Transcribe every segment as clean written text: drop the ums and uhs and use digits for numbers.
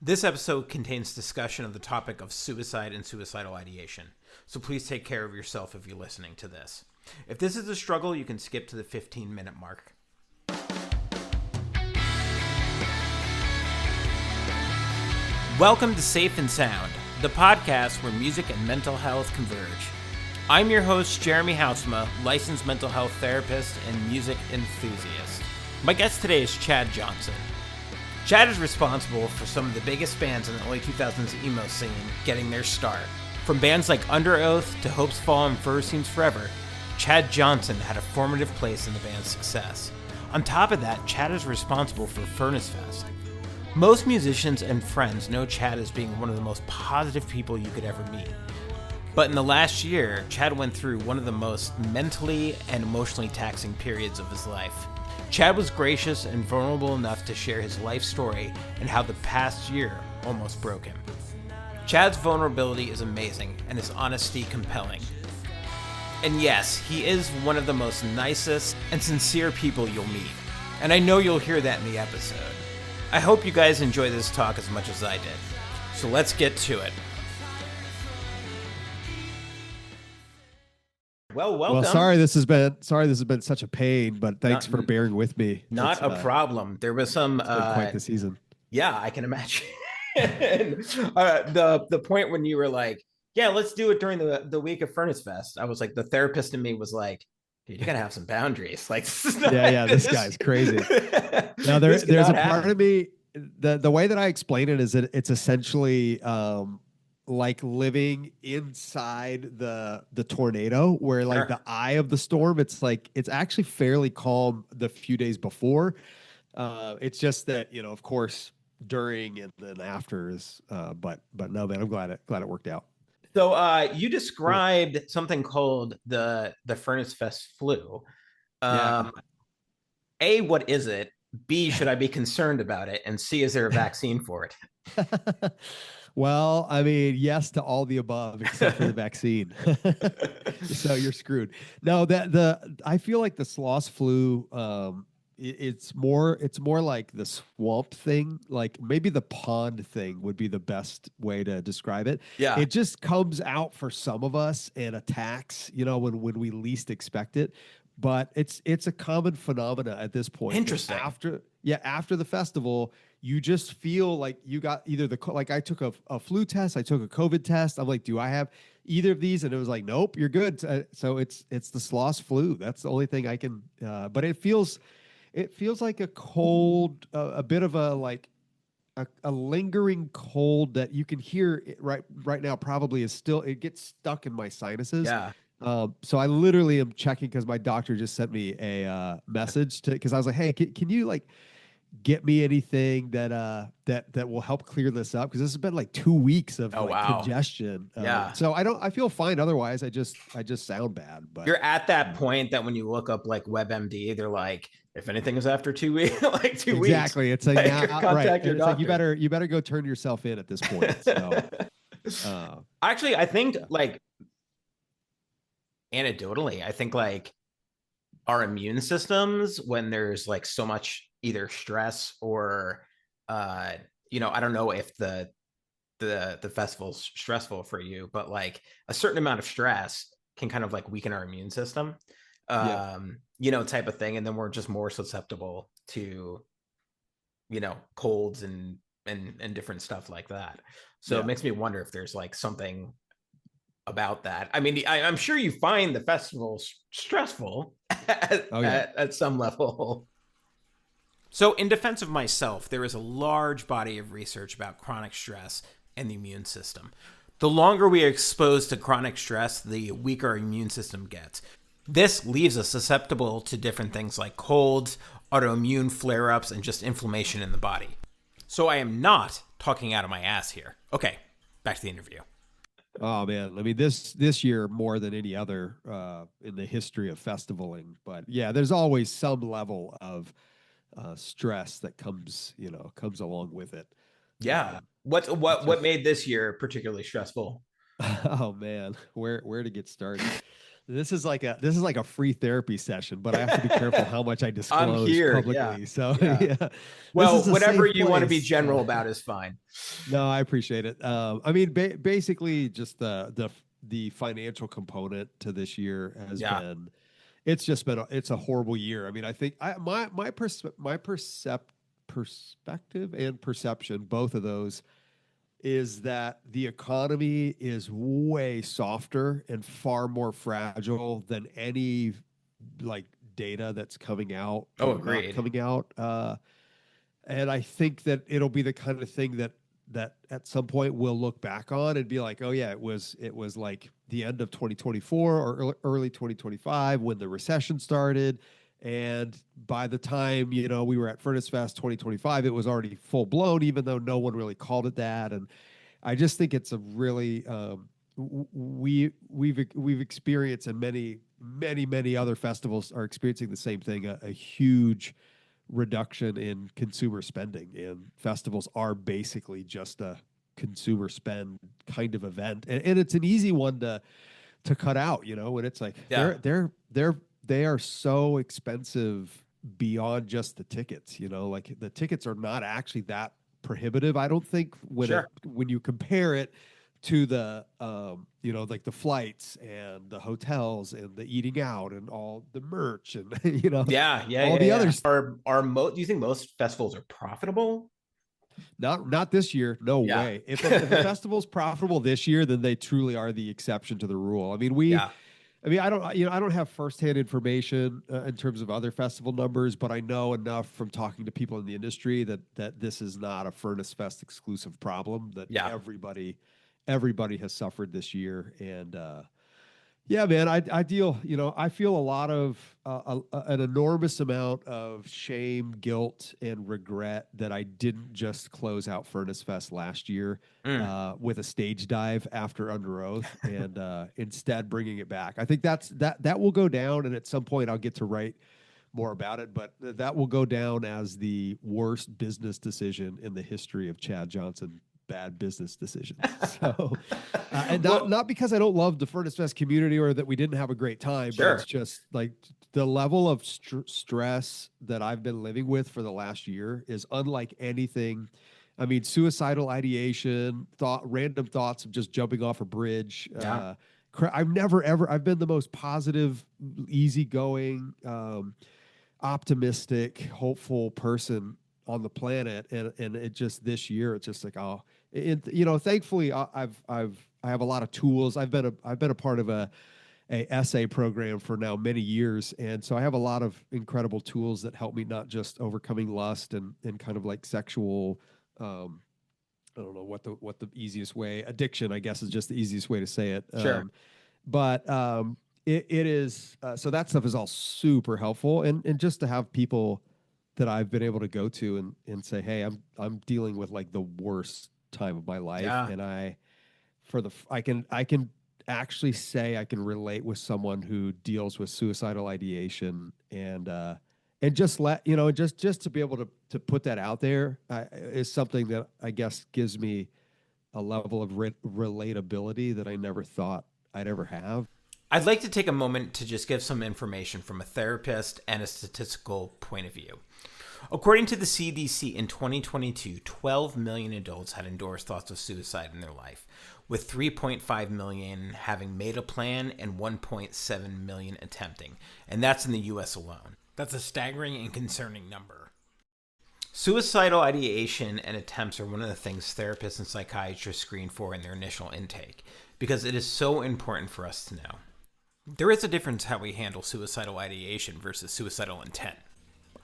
This episode contains discussion of the topic of suicide and suicidal ideation, so please take care of yourself if you're listening to this. If this is a struggle, you can skip to the 15-minute mark. Welcome to Safe and Sound, the podcast where music and mental health converge. I'm your host, Jeremy Housema, licensed mental health therapist and music enthusiast. My guest today is Chad Johnson. Chad is responsible for some of the biggest bands in the early 2000s emo scene getting their start. From bands like Underoath to Hopesfall and Fur Seems Forever, Chad Johnson had a formative place in the band's success. On top of that, Chad is responsible for Furnace Fest. Most musicians and friends know Chad as being one of the most positive people you could ever meet. But in the last year, Chad went through one of the most mentally and emotionally taxing periods of his life. Chad was gracious and vulnerable enough to share his life story and how the past year almost broke him. Chad's vulnerability is amazing and his honesty compelling. And yes, he is one of the most nicest and sincere people you'll meet. And I know you'll hear that in the episode. I hope you guys enjoy this talk as much as I did. So let's get to it. Well, welcome. Well, sorry this has been such a pain, but thanks for bearing with me. Not a problem. There was some quite the season. Yeah, I can imagine. The point when you were like, yeah, let's do it during the week of Furnace Fest. I was like, the therapist in me was like, dude, you gotta have some boundaries. Like, this guy's crazy. Now there's a part of me, the way that I explain it is that it's essentially like living inside the tornado, where like the eye of the storm, it's actually fairly calm the few days before. It's just that, of course, during and then after is but no, man, I'm glad it worked out. So you described something called the Furnace Fest flu. A, what is it? B, should I be concerned about it? And C, is there a vaccine for it? Well, I mean, yes to all the above except for the vaccine. So you're screwed. No, I feel like the sloth flu, it's more like the swamp thing. Like maybe the pond thing would be the best way to describe it. Yeah. It just comes out for some of us and attacks, when we least expect it. But it's a common phenomena at this point. Interesting. After the festival, you just feel like you got either like I took a flu test, I took a COVID test. I'm like, do I have either of these? And it was like, nope, you're good. So it's the sloth flu. That's the only thing I can. But it feels like a cold, a bit of a lingering cold that you can hear right now. Probably is still. It gets stuck in my sinuses. Yeah. So I literally am checking because my doctor just sent me a message because I was like, hey, can you like get me anything that will help clear this up? Because this has been like 2 weeks of congestion. So I feel fine otherwise. I just sound bad. But you're at that point that when you look up like WebMD, they're like, if anything is after 2 weeks, like 2 weeks. Exactly. It's like, contact your doctor. Like you better go turn yourself in at this point. So actually, I think like anecdotally, I think like our immune systems, when there's like so much either stress or I don't know if the festival's stressful for you, but like a certain amount of stress can kind of like weaken our immune system, type of thing, and then we're just more susceptible to colds and different stuff like that. So it makes me wonder if there's like something about that. I mean, I'm sure you find the festival stressful at some level. So in defense of myself, there is a large body of research about chronic stress and the immune system. The longer we are exposed to chronic stress, the weaker our immune system gets. This leaves us susceptible to different things like colds, autoimmune flare-ups, and just inflammation in the body. So I am not talking out of my ass here. Okay, back to the interview. Oh man, I mean this year more than any other in the history of festivaling, but yeah, there's always some level of stress that comes along with it. Yeah. What made this year particularly stressful? Oh man, where to get started? This is like a free therapy session, but I have to be careful how much I I'm disclose here. publicly. Yeah. So Yeah. yeah, this Well, is a whatever safe you want to be place. general about is fine. No, I appreciate it. I mean, basically, just the financial component to this year has Yeah. been. It's just been. It's a horrible year. I mean, I think my perspective and perception, both of those, is that the economy is way softer and far more fragile than any like data that's coming out Oh, or not agreed. coming out. And I think that it'll be the kind of thing that at some point we'll look back on and be like, oh yeah, it was like the end of 2024 or early 2025 when the recession started. And by the time, we were at Furnace Fest 2025, it was already full blown, even though no one really called it that. And I just think it's a really we've experienced, and many other festivals are experiencing the same thing, a huge reduction in consumer spending, and festivals are basically just a consumer spend kind of event, and it's an easy one to cut out, when it's like Yeah. they are so expensive beyond just the tickets, like the tickets are not actually that prohibitive, I don't think, Sure. when you compare it to the like the flights and the hotels and the eating out and all the merch and Yeah. Yeah. all Yeah. the Yeah. others. Do you think most festivals are profitable? Not this year, no Yeah. way. If a festival's profitable this year, then they truly are the exception to the rule. Yeah. I don't have firsthand information in terms of other festival numbers, but I know enough from talking to people in the industry that this is not a Furnace Fest exclusive problem. That Yeah. everybody has suffered this year, and yeah, man, I feel a lot of an enormous amount of shame, guilt, and regret that I didn't just close out Furnace Fest last year Mm. with a stage dive after Underoath, and instead bringing it back. I think that will go down, and at some point I'll get to write more about it, but that will go down as the worst business decision in the history of Chad Johnson bad business decisions. So, and Well, not because I don't love the Furnace Fest community or that we didn't have a great time, but it's sure. just like the level of stress that I've been living with for the last year is unlike anything. I mean, suicidal ideation, random thoughts of just jumping off a bridge. Yeah. I've been the most positive, easygoing, optimistic, hopeful person on the planet, and it just this year it's just like, oh, thankfully I have a lot of tools. I've been a part of a essay program for now many years, and so I have a lot of incredible tools that help me not just overcoming lust and kind of like sexual I don't know what the easiest way, addiction, I guess, is just the easiest way to say it. Sure. But it is so that stuff is all super helpful, and just to have people that I've been able to go to and say, hey, I'm dealing with like the worst time of my life, Yeah. and I can actually say I can relate with someone who deals with suicidal ideation, and just just to be able to put that out there is something that I guess gives me a level of relatability that I never thought I'd ever have. I'd like to take a moment to just give some information from a therapist and a statistical point of view. According to the CDC, in 2022, 12 million adults had endorsed thoughts of suicide in their life, with 3.5 million having made a plan and 1.7 million attempting. And that's in the US alone. That's a staggering and concerning number. Suicidal ideation and attempts are one of the things therapists and psychiatrists screen for in their initial intake, because it is so important for us to know. There is a difference how we handle suicidal ideation versus suicidal intent.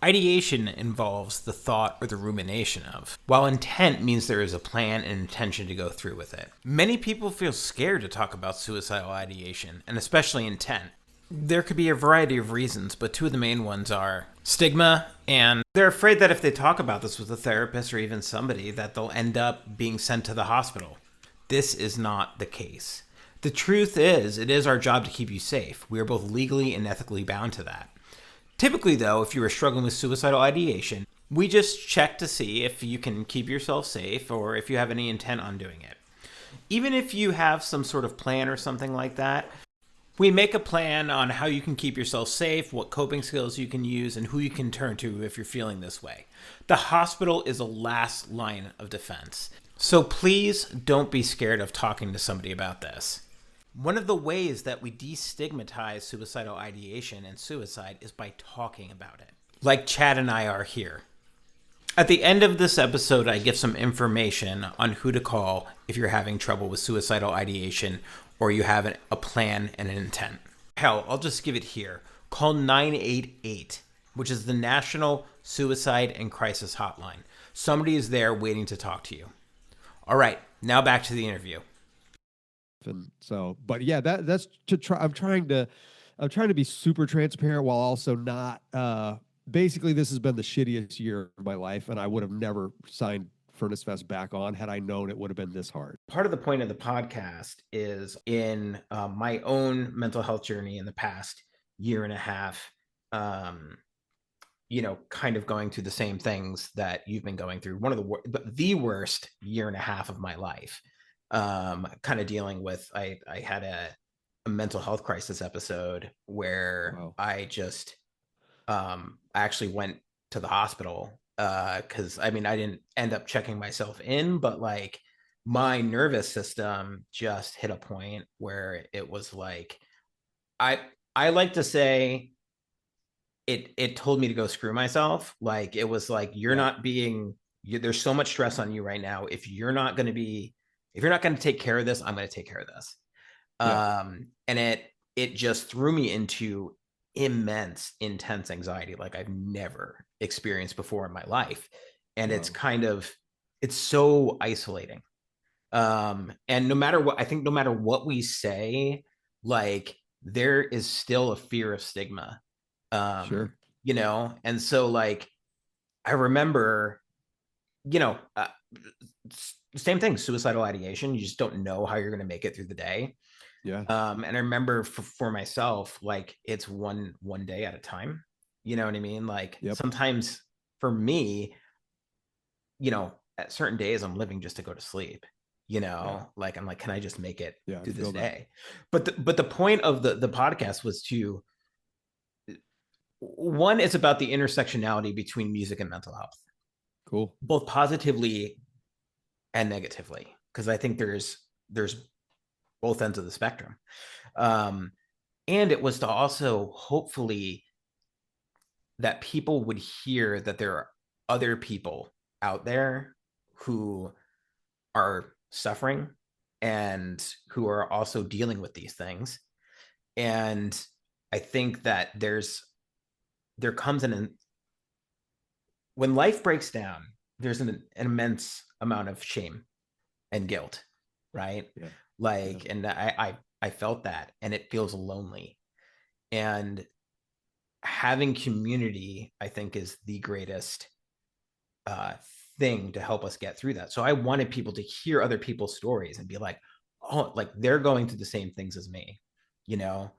Ideation involves the thought or the rumination of, while intent means there is a plan and intention to go through with it. Many people feel scared to talk about suicidal ideation, and especially intent. There could be a variety of reasons, but two of the main ones are stigma, and they're afraid that if they talk about this with a therapist or even somebody, that they'll end up being sent to the hospital. This is not the case. The truth is, it is our job to keep you safe. We are both legally and ethically bound to that. Typically, though, if you are struggling with suicidal ideation, we just check to see if you can keep yourself safe or if you have any intent on doing it. Even if you have some sort of plan or something like that, We make a plan on how you can keep yourself safe, what coping skills you can use, and who you can turn to if you're feeling this way. The hospital is a last line of defense. So please don't be scared of talking to somebody about this. One of the ways that we destigmatize suicidal ideation and suicide is by talking about it, like Chad and I are here. At the end of this episode, I give some information on who to call if you're having trouble with suicidal ideation or you have a plan and an intent. Hell, I'll just give it here. Call 988, which is the National Suicide and Crisis Hotline. Somebody is there waiting to talk to you. All right, now back to the interview. And so, but yeah, that's to try. I'm trying to be super transparent while also not. Basically, this has been the shittiest year of my life, and I would have never signed Furnace Fest back on had I known it would have been this hard. Part of the point of the podcast is in my own mental health journey in the past year and a half, kind of going through the same things that you've been going through. One of the worst year and a half of my life, kind of dealing with, I had a mental health crisis episode where Wow. I just, I actually went to the hospital because I didn't end up checking myself in, but like my nervous system just hit a point where it was like, I like to say it told me to go screw myself. Like it was like, there's so much stress on you right now. If you're not going to take care of this, I'm going to take care of this. Yeah. And it just threw me into immense, intense anxiety like I've never experienced before in my life. And Wow. it's so isolating. And no matter what we say, like there is still a fear of stigma. Sure. And so like, I remember, same thing, suicidal ideation. You just don't know how you're going to make it through the day. Yeah. And I remember for myself, like it's one day at a time. You know what I mean? Like Yep. sometimes for me, at certain days I'm living just to go to sleep. Yeah. Like I'm like, can I just make it Yeah. I through this feel that. day? But the point of the podcast was to, one, it's about the intersectionality between music and mental health, Cool. both positively and negatively, because I think there's both ends of the spectrum. And it was to also hopefully that people would hear that there are other people out there who are suffering and who are also dealing with these things. And I think that there comes when life breaks down, there's an immense amount of shame and guilt, right? Yeah. Like, Yeah. and I felt that, and it feels lonely. And having community, I think, is the greatest thing to help us get through that. So I wanted people to hear other people's stories and be like, oh, like they're going through the same things as me, you know?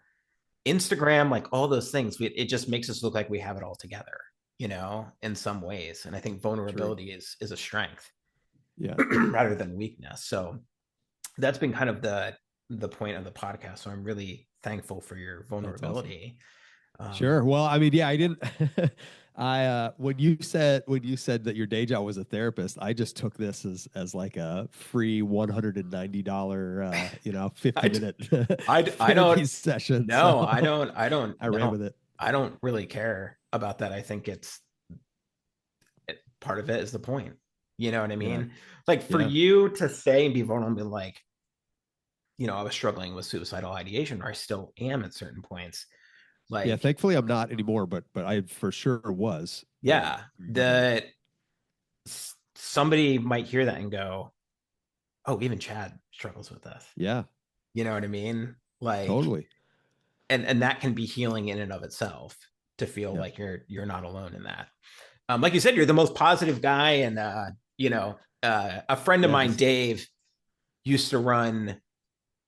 Instagram, like all those things, it just makes us look like we have it all together, in some ways. And I think True. vulnerability is a strength Yeah. rather than weakness. So that's been kind of the point of the podcast. So I'm really thankful for your That's awesome. vulnerability. Sure. Well, yeah, I didn't. When you said that your day job was a therapist, I just took this as like a free $190, 50 I, minute I therapy don't, session. no, So I ran no, with it. I don't really care about that. I think part of it is the point. You know what I Yeah. mean? Like for Yeah. you to say and be vulnerable and be like, I was struggling with suicidal ideation, or I still am at certain points. Yeah. Like, Thankfully, I'm not anymore, but I for sure was. yeah, Mhm. that somebody might hear that and go, oh, even Chad struggles with this. Yeah. You know what I mean? Like, Totally. and that can be healing in and of itself to feel Yeah. like you're not alone in that. Like you said, you're the most positive guy, and a friend of Yeah. mine, Dave, used to run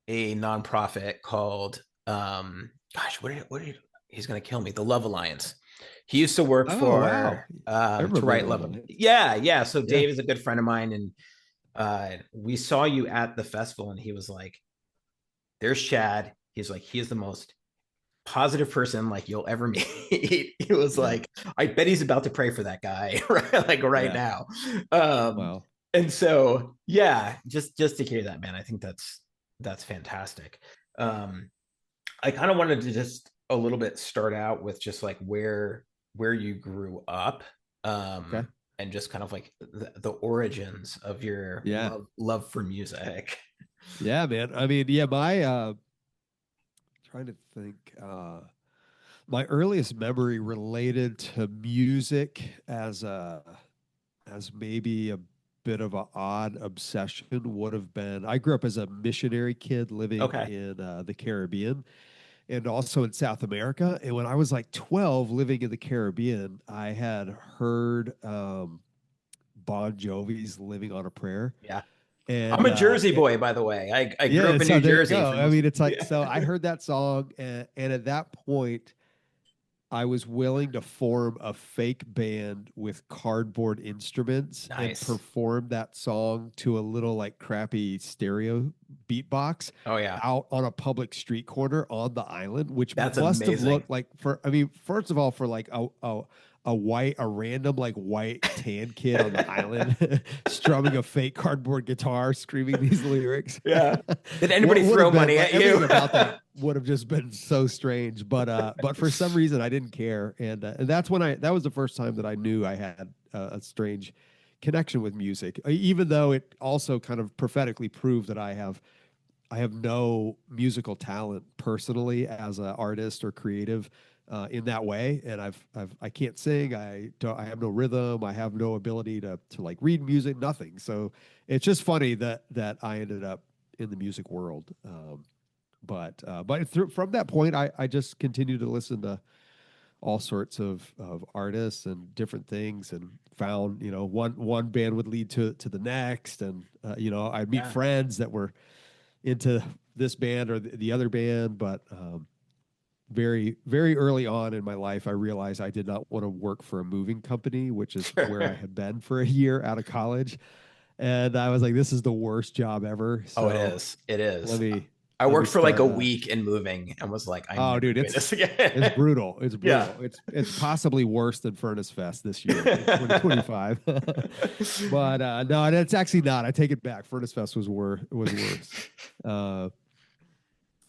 a nonprofit called gosh, what did he's gonna kill me, the Love Alliance. He used to work Oh wow. for I to remember write Love Love. Alliance. Yeah. So Yeah. Dave is a good friend of mine, and we saw you at the festival, and he was like, there's Chad. He's like, he is the most positive person like you'll ever meet. It was Yeah. like, I bet he's about to pray for that guy right like right Yeah. now. Um, Wow. and so yeah, just to hear that, man, I think that's fantastic. Um, I kind of wanted to just a little bit start out with just like where you grew up, Okay. and just kind of like the origins of your Yeah. love for music. Yeah, man. I mean, yeah, my trying to think my earliest memory related to music as maybe a bit of an odd obsession would have been I grew up as a missionary kid living Okay. in the Caribbean and also in South America. And when I was like 12 living in the Caribbean, I had heard Bon Jovi's Living on a Prayer. Yeah. I'm And a Jersey boy, by the way. I grew yeah, up in so New there you Jersey go. for I most. mean, it's like, Yeah. so I heard that song, and at that point, I was willing to form a fake band with cardboard instruments and Nice. perform that song to a little like crappy stereo beatbox Oh yeah. out on a public street corner on the island, which That's must have amazing. looked like I mean, first of all, for like a random like white tan kid on the island strumming a fake cardboard guitar, screaming these lyrics. Yeah. Did What anybody would have throw been money like at you? everything about that would have just been so strange, but for some reason I didn't care, and that's when that was the first time that I knew I had a strange connection with music, even though it also kind of prophetically proved that I have no musical talent personally as an artist or creative in that way, and I can't sing. I have no rhythm. I have no ability to like read music. Nothing. So it's just funny that I ended up in the music world. But from that point, I just continued to listen to all sorts of artists and different things, and found one band would lead to the next, and I'd meet Yeah. friends that were into this band or the other band, but very very early on in my life, I realized I did not want to work for a moving company, which is where I Sure. had been for a year out of college, and I was like, this is the worst job ever. Oh, it So is. It let is. me I let me worked for like start a week in moving and was like, I'm oh never dude, doing this it's again. brutal. It's Yeah. brutal. It's possibly worse than Furnace Fest this year in 2025. But no, that's actually not. I take it back. Furnace Fest was worse. Uh,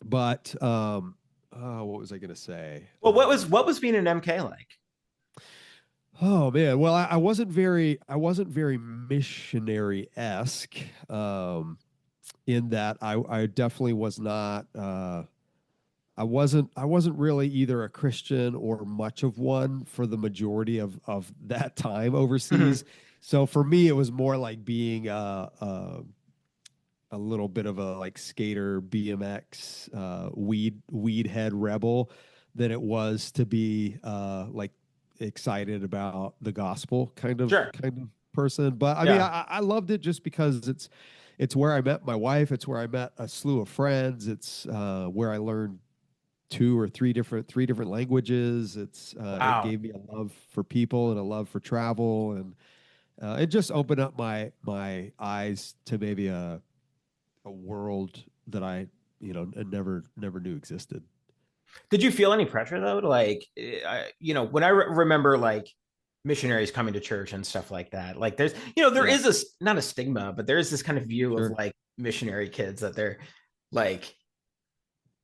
but what was I gonna say? Well, what was being an MK like? Oh man, well, I wasn't very missionary esque, in that I definitely was not. I wasn't really either a Christian or much of one for the majority of that time overseas. Mhm. So for me, it was more like being a little bit of a like skater BMX weed head rebel than it was to be like excited about the gospel Sure. kind of person. But I mean, Yeah. I loved it just because it's where I met my wife. It's where I met a slew of friends. It's where I learned three different languages. It Wow. gave me a love for people and a love for travel, and it just opened up my eyes to maybe a world that I never knew existed. Did you feel any pressure though? Like, when I remember like missionaries coming to church and stuff like that, like there Yeah, is not a stigma, but there is this kind of view of sure. like missionary kids that they're like,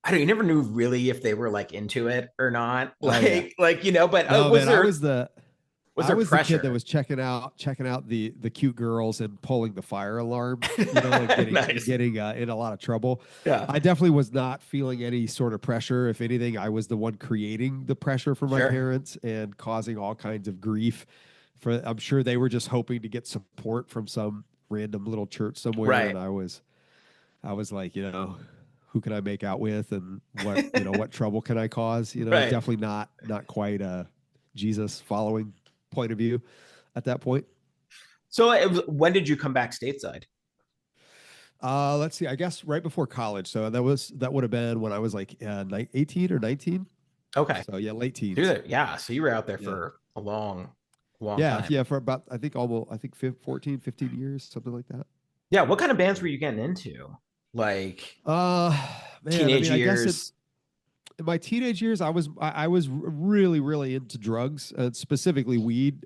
I don't, you never knew really if they were like into it or not. Oh yeah. But No, man, was I there was the kid that pressure? was checking out the cute girls and pulling the fire alarm, and Nice. getting in a lot of trouble. Yeah. I definitely was not feeling any sort of pressure. If anything, I was the one creating the pressure for my Sure. parents and causing all kinds of grief. I'm sure they were just hoping to get support from some random little church somewhere, Right. and I was like, who can I make out with, and what trouble can I cause? Right. Definitely not quite a Jesus following point of view at that point. So when did you come back stateside? Let's see. I guess right before college. So that would have been when I was like 18 or 19. Okay. So yeah, late Through teens. there. Yeah. So you were out there Yeah. for a long, long Yeah, time. yeah, for about I think 14, 15 years, something like that. Yeah. What kind of bands were you getting into? Like, Uh Man, I teenage mean, I guess years? in my teenage years, I was really really into drugs, specifically weed.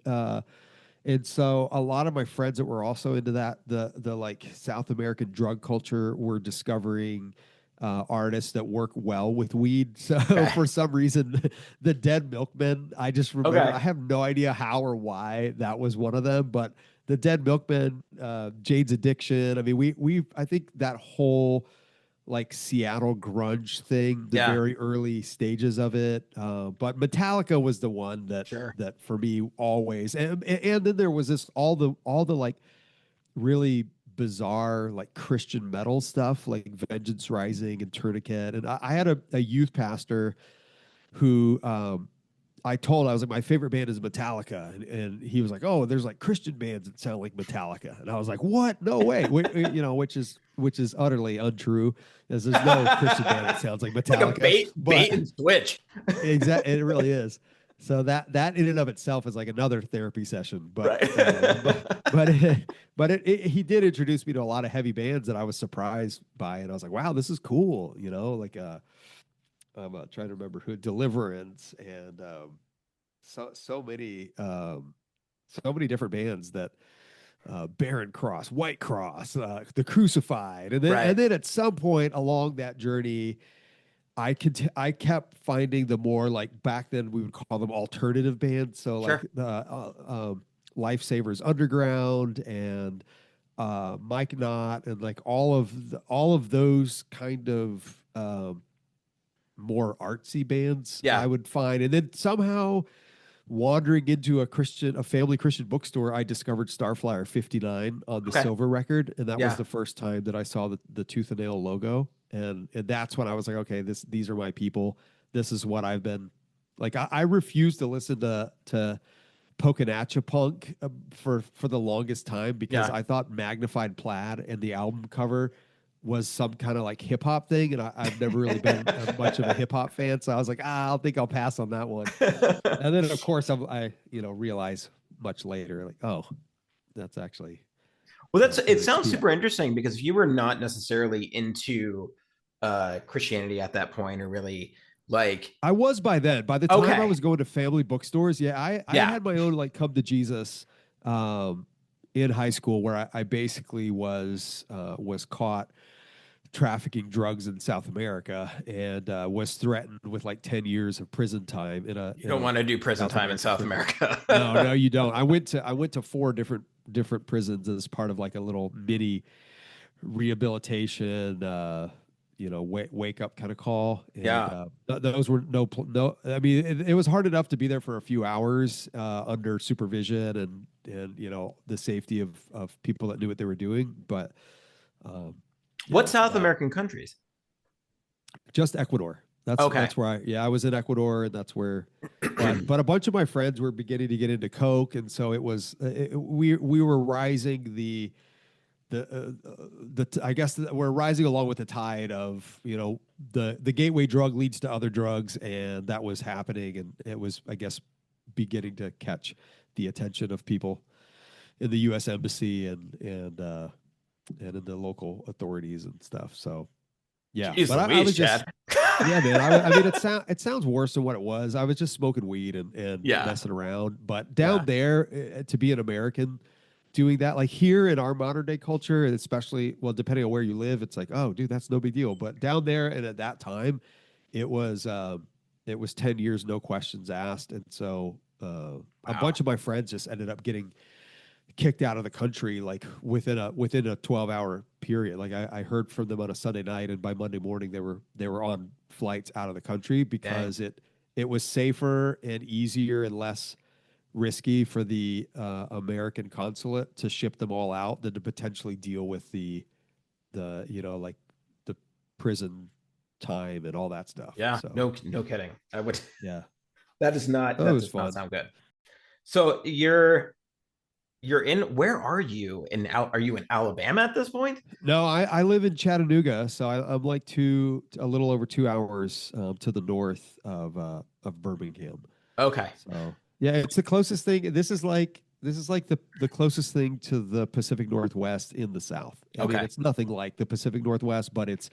And so a lot of my friends that were also into that, the like South American drug culture, were discovering artists that work well with weed. So Okay. for some reason, the Dead Milkmen, I just remember, Okay. I have no idea how or why that was one of them, but the Dead Milkmen, Jade's Addiction. I mean, I think that whole like Seattle grunge thing, the Yeah. very early stages of it. But Metallica was the one Sure. that for me always, and then there was this all the like really bizarre like Christian metal stuff like Vengeance Rising and Tourniquet. And I had a youth pastor who I was like, my favorite band is Metallica, and he was like, oh, there's like Christian bands that sound like Metallica, and I was like, what? No way, which is utterly untrue, as there's no Christian band that sounds like Like a Metallica, bait but and switch. exactly, it really is. So that in and of itself is like another therapy session, Right. he did introduce me to a lot of heavy bands that I was surprised by, and I was like, wow, this is cool, like I'm trying to remember who Deliverance and so many so many different bands that Barren Cross, White Cross, the Crucified, Right. and then at some point along that journey, I kept finding the more like back then we would call them alternative bands, so like Sure. the Lifesavers Underground and Mike Knott and like all of those kind of more artsy bands I Yeah. would find. And then somehow wandering into a family Christian bookstore, I discovered Starflyer 59 on the Okay. silver record. And that was Yeah. the first time that I saw the tooth and nail logo. And that's when I was like, okay, these are my people. This is what I've been like. I refused to listen to Poconacha Punk for the longest time because Yeah. I thought Magnified Plaid and the album cover was some kind of like hip hop thing, and I've never really been much of a hip hop fan, so I was like, I think I'll pass on that one. And then of course I realize much later like, oh, that's actually Well, it lyrics sounds to super that. interesting because if you were not necessarily into Christianity at that point, or really like, I was by then. By the time I okay, was going to family bookstores, yeah, I yeah, had my own like come to Jesus um, in high school where I basically was caught trafficking drugs in South America and was threatened with like 10 years of prison time you in don't a want to do prison South time in American South prison. America. No, no, you don't. I went to four different prisons as part of like a little mini rehabilitation wake up kind of call, and Yeah. those were no, I mean it was hard enough to be there for a few hours under supervision and the safety of people that knew what they were doing, but um What yeah South that American countries? just Ecuador. Okay. That's where I was in Ecuador, and that's where. But a bunch of my friends were beginning to get into coke, and so it was we were rising I guess we're rising along with the tide of the gateway drug leads to other drugs, and that was happening, and it was, I guess, beginning to catch the attention of people in the U.S. embassy and in the local authorities and stuff. So yeah, Jeez but I Louise, was just. Chad. Yeah, man. I mean, it sounds worse than what it was. I was just smoking weed and Yeah. messing around. But Yeah. down there, to be an American doing that, like here in our modern day culture, and especially, well, depending on where you live, it's like, oh, dude, that's no big deal. But down there and at that time, it was uh, it was 10 years, no questions asked, and so a Wow. bunch of my friends just ended up getting kicked out of the country like within a 12-hour period. Like I heard from them on a Sunday night, and by Monday morning they were on flights out of the country Dang. because it was safer and easier and less risky for the American consulate to ship them all out than to potentially deal with the like the prison time and all that stuff. Yeah. So No kidding. I would. yeah, That it was does not fun. sound good. So you're in. Where are you in? Are you in Alabama at this point? No, I live in Chattanooga, so I'm like a little over 2 hours to the north of Birmingham. Okay. So yeah, it's the closest thing. This is like this is like the closest thing to the Pacific Northwest in the South. I mean, Okay. it's nothing like the Pacific Northwest, but it's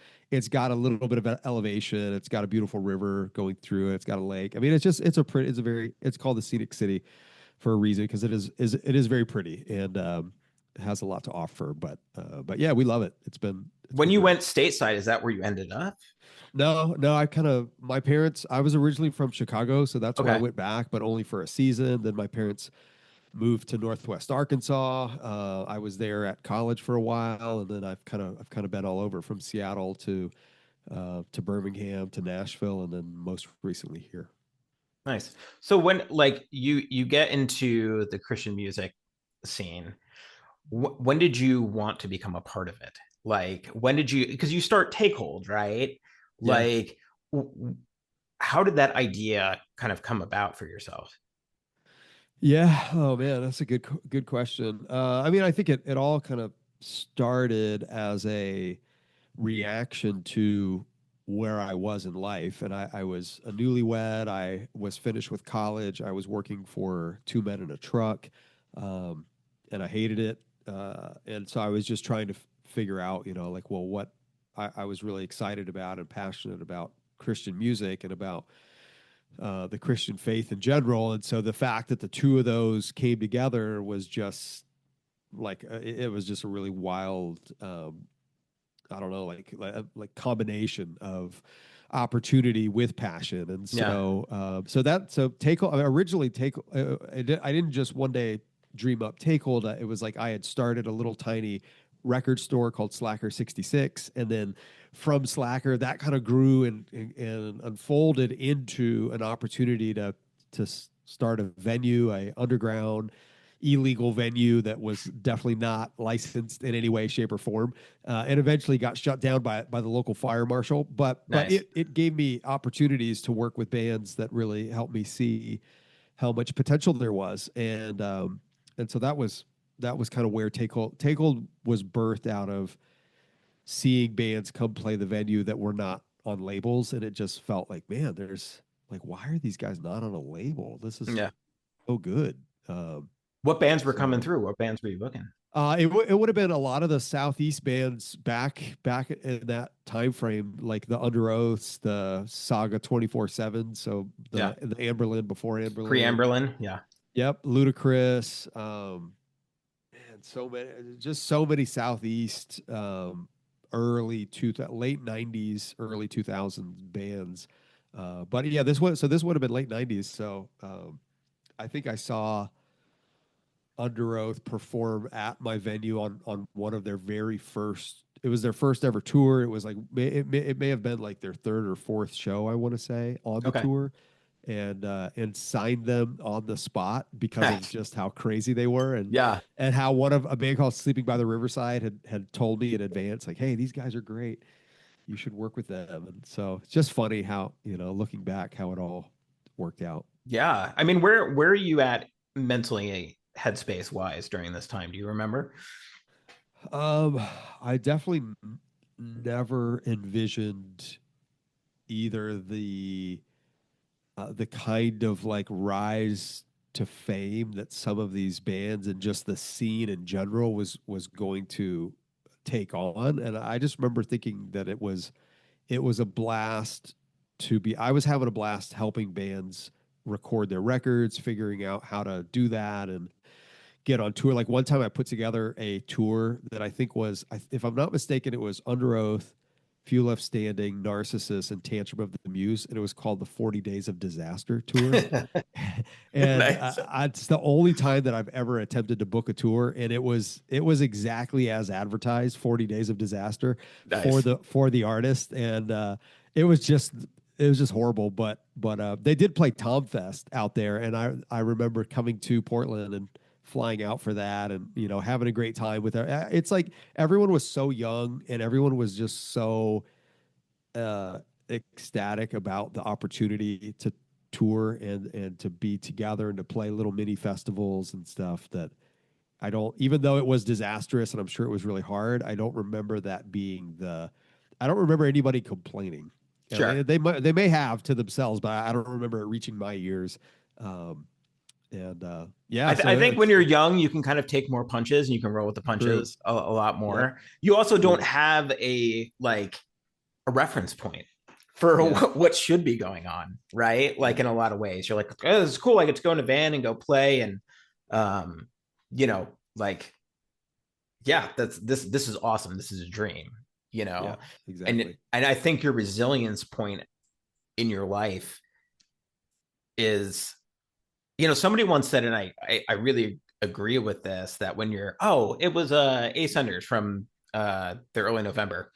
got a little bit of elevation. It's got a beautiful river going through it. It's got a lake. I mean, it's a very it's called the scenic city for a reason because it is very pretty and has a lot to offer. But yeah, we love it. It's When been you great. went stateside, is that where you ended up? No, I kind of my parents. I was originally from Chicago, so that's where I Okay. went back, but only for a season. Then my parents moved to Northwest Arkansas. I was there at college for a while, and then I've kind of been all over from Seattle to Birmingham to Nashville, and then most recently here. Nice. So when like you get into the Christian music scene, when did you want to become a part of it? Like when did you because you start Takehold, right? Yeah, Like how did that idea kind of come about for yourself? yeah. Oh man, that's a good question. I mean, I think it all kind of started as a reaction to where I was in life. And I was a newlywed. I was finished with college. I was working for two men in a truck, um, and I hated it. And so I was just trying to figure out, like, well, what I was really excited about and passionate about Christian music and about the Christian faith in general. And so the fact that the two of those came together was just like it was just a really wild I don't know, like combination of opportunity with passion, and Yeah. so take originally take I didn't just one day dream up Takehold. It was like I had started a little tiny record store called Slacker 66, and then from Slacker that kind of grew and unfolded into an opportunity to start a venue, a underground illegal venue that was definitely not licensed in any way, shape, or form, and eventually got shut down by the local fire marshal. But Nice. it gave me opportunities to work with bands that really helped me see how much potential there was, and so that was kind of where Takehold was birthed out of seeing bands come play the venue that were not on labels, and it just felt like, man, there's like, why are these guys not on a label? This is Yeah. so good. Um, What bands were coming so through? What bands were you booking? it would have been a lot of the southeast bands back in that time frame, like the Underoaths, the Saga 24/7. So Yeah. the Amberlin before Pre Amberlin. Amberlin. Yeah. Yep, Ludacris. And just so many southeast, late '90s, early 2000s bands. But yeah, this would have been late '90s. So I think I saw Underoath perform at my venue on one of their very first. It was their first ever tour. It was like it may have been like their third or fourth show, I want to say, on the Okay. tour, and signed them on the spot because of Nice. just how crazy they were, Yeah. and how one of a band called Sleeping by the Riverside had told me in advance, like, hey, these guys are great, you should work with them. And so it's just funny how, looking back, how it all worked out. Yeah. I mean, where are you at mentally headspace wise during this time? Do you remember? Um, I definitely never envisioned either the kind of like rise to fame that some of these bands and just the scene in general was going to take on. And I just remember thinking that it was a blast to be. I was having a blast helping bands record their records, figuring out how to do that, and get on tour. Like one time I put together a tour that I think was, if I'm not mistaken, it was Under Oath, Few Left Standing, Narcissus, and Tantrum of the Muse. And it was called the 40 Days of Disaster Tour. And Nice. it's the only time that I've ever attempted to book a tour. And it was exactly as advertised, 40 Days of Disaster Nice. for the artist. And it was just it was just horrible. But they did play Tom Fest out there, and I remember coming to Portland and flying out for that, and having a great time with her. It's like everyone was so young, and everyone was just so uh, ecstatic about the opportunity to tour and to be together and to play little mini festivals and stuff that I don't, even though it was disastrous and I'm sure it was really hard, I don't remember that being I don't remember anybody complaining. Sure. They may have to themselves, but I don't remember it reaching my ears. Um, And I think when you're young, you can kind of take more punches and you can roll with the true. punches a lot Yep. more. You also don't True. have a reference point for Yeah. what should be going on, right? Like Yeah. in a lot of ways, you're like, oh, this is cool. I get to go in a van and go play, and you know, like, yeah, this is awesome. This is a dream, you Yeah. know, Exactly. and I think your resilience point in your life is, somebody once said, and I really agree with this, that when you're, it was Ace Senders from the early November.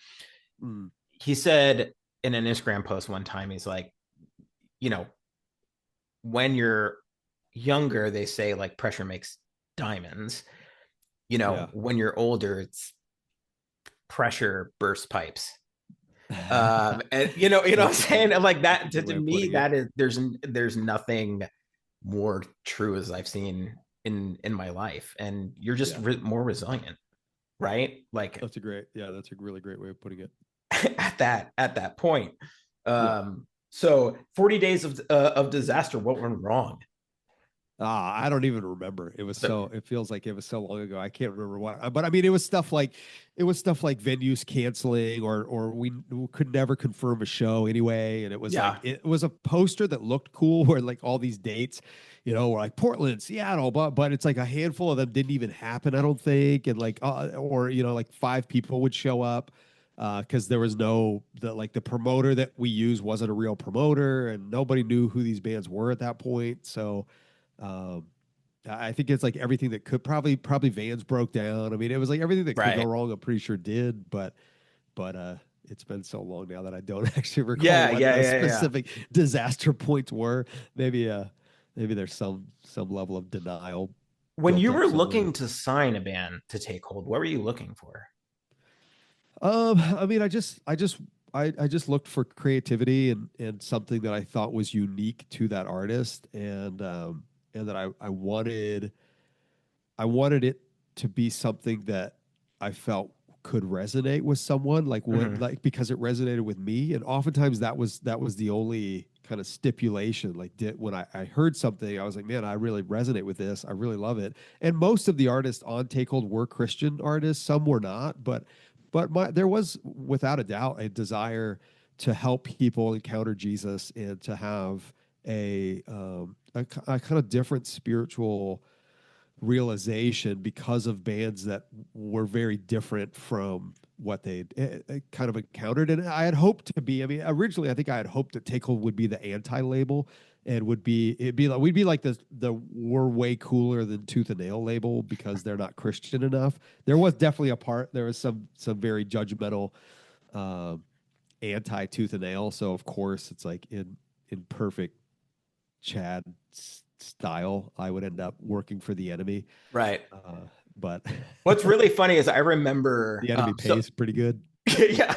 Mm. He said in an Instagram post one time, he's like, you know, when you're younger, they say like pressure makes diamonds. Yeah. When you're older, it's pressure bursts pipes. And what I'm saying? Like That's a that good to way of me, putting it. that is there's nothing more true as I've seen in my life. And you're just Yeah. more resilient, right? Like That's a really great way of putting it. at that point. Yeah. So 40 days of disaster, what went wrong? I don't even remember. So It feels like it was so long ago. I can't remember what, but I mean, it was stuff like venues canceling or we could never confirm a show anyway. And yeah, it was a poster that looked cool where like all these dates, were like Portland, Seattle, but it's like a handful of them didn't even happen, I don't think. And like, or, like 5 people would show up. Because there was the promoter that we use wasn't a real promoter and nobody knew who these bands were at that point. So, um, I think it's like everything that could probably vans broke down. I mean, it was like everything that could go right. wrong. I'm pretty sure did, but it's been so long now that I don't actually recall Yeah, what yeah, those yeah, yeah. specific disaster points were. Maybe maybe there's some level of denial When built you up were somewhere. looking to sign a band to Takehold, what were you looking for? I mean, I just looked for creativity and something that I thought was unique to that artist, and that I wanted it to be something that I felt could resonate with someone, Mm-hmm. because it resonated with me. And oftentimes that was the only kind of stipulation. When I heard something, I was like, man, I really resonate with this. I really love it. And most of the artists on Takehold were Christian artists. Some were not, but there was without a doubt a desire to help people encounter Jesus and to have a kind of different spiritual realization because of bands that were very different from what they'd kind of encountered. And I had hoped to be, I mean, originally I think I had hoped that Takehold would be the anti-label and it'd be like, we'd be like the we're way cooler than Tooth and Nail label because they're not Christian enough. There was definitely there was some very judgmental, uh, anti Tooth and Nail. So of course it's like in perfect Chad style, I would end up working for the enemy. Right. But What's really funny is I remember, the enemy so pays pretty good. yeah,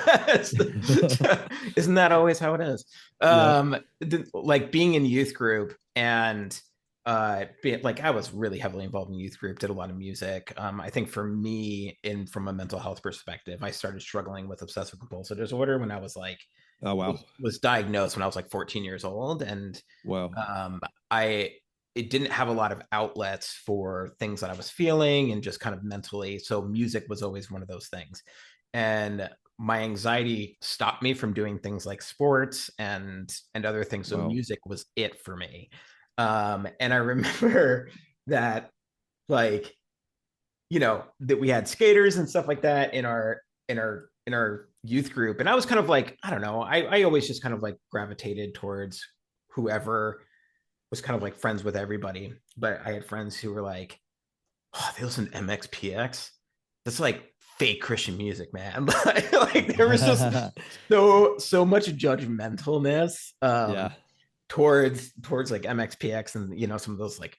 isn't that always how it is? Yep. Like being in youth group and like I was really heavily involved in youth group, did a lot of music. I think for me, in from a mental health perspective, I started struggling with obsessive compulsive disorder when I was like Oh wow. was diagnosed when I was like 14 years old, and Wow. I it didn't have a lot of outlets for things that I was feeling and just kind of mentally. So music was always one of those things. And my anxiety stopped me from doing things like sports and other things. So Wow. music was it for me. And I remember that like, that we had skaters and stuff like that in our youth group. And I was kind of like, I don't know, I always just kind of like gravitated towards whoever was kind of like friends with everybody. But I had friends who were like, oh, they listen to MXPX. That's like fake Christian music, man. Like there was just so much judgmentalness Yeah. towards like MXPX and some of those like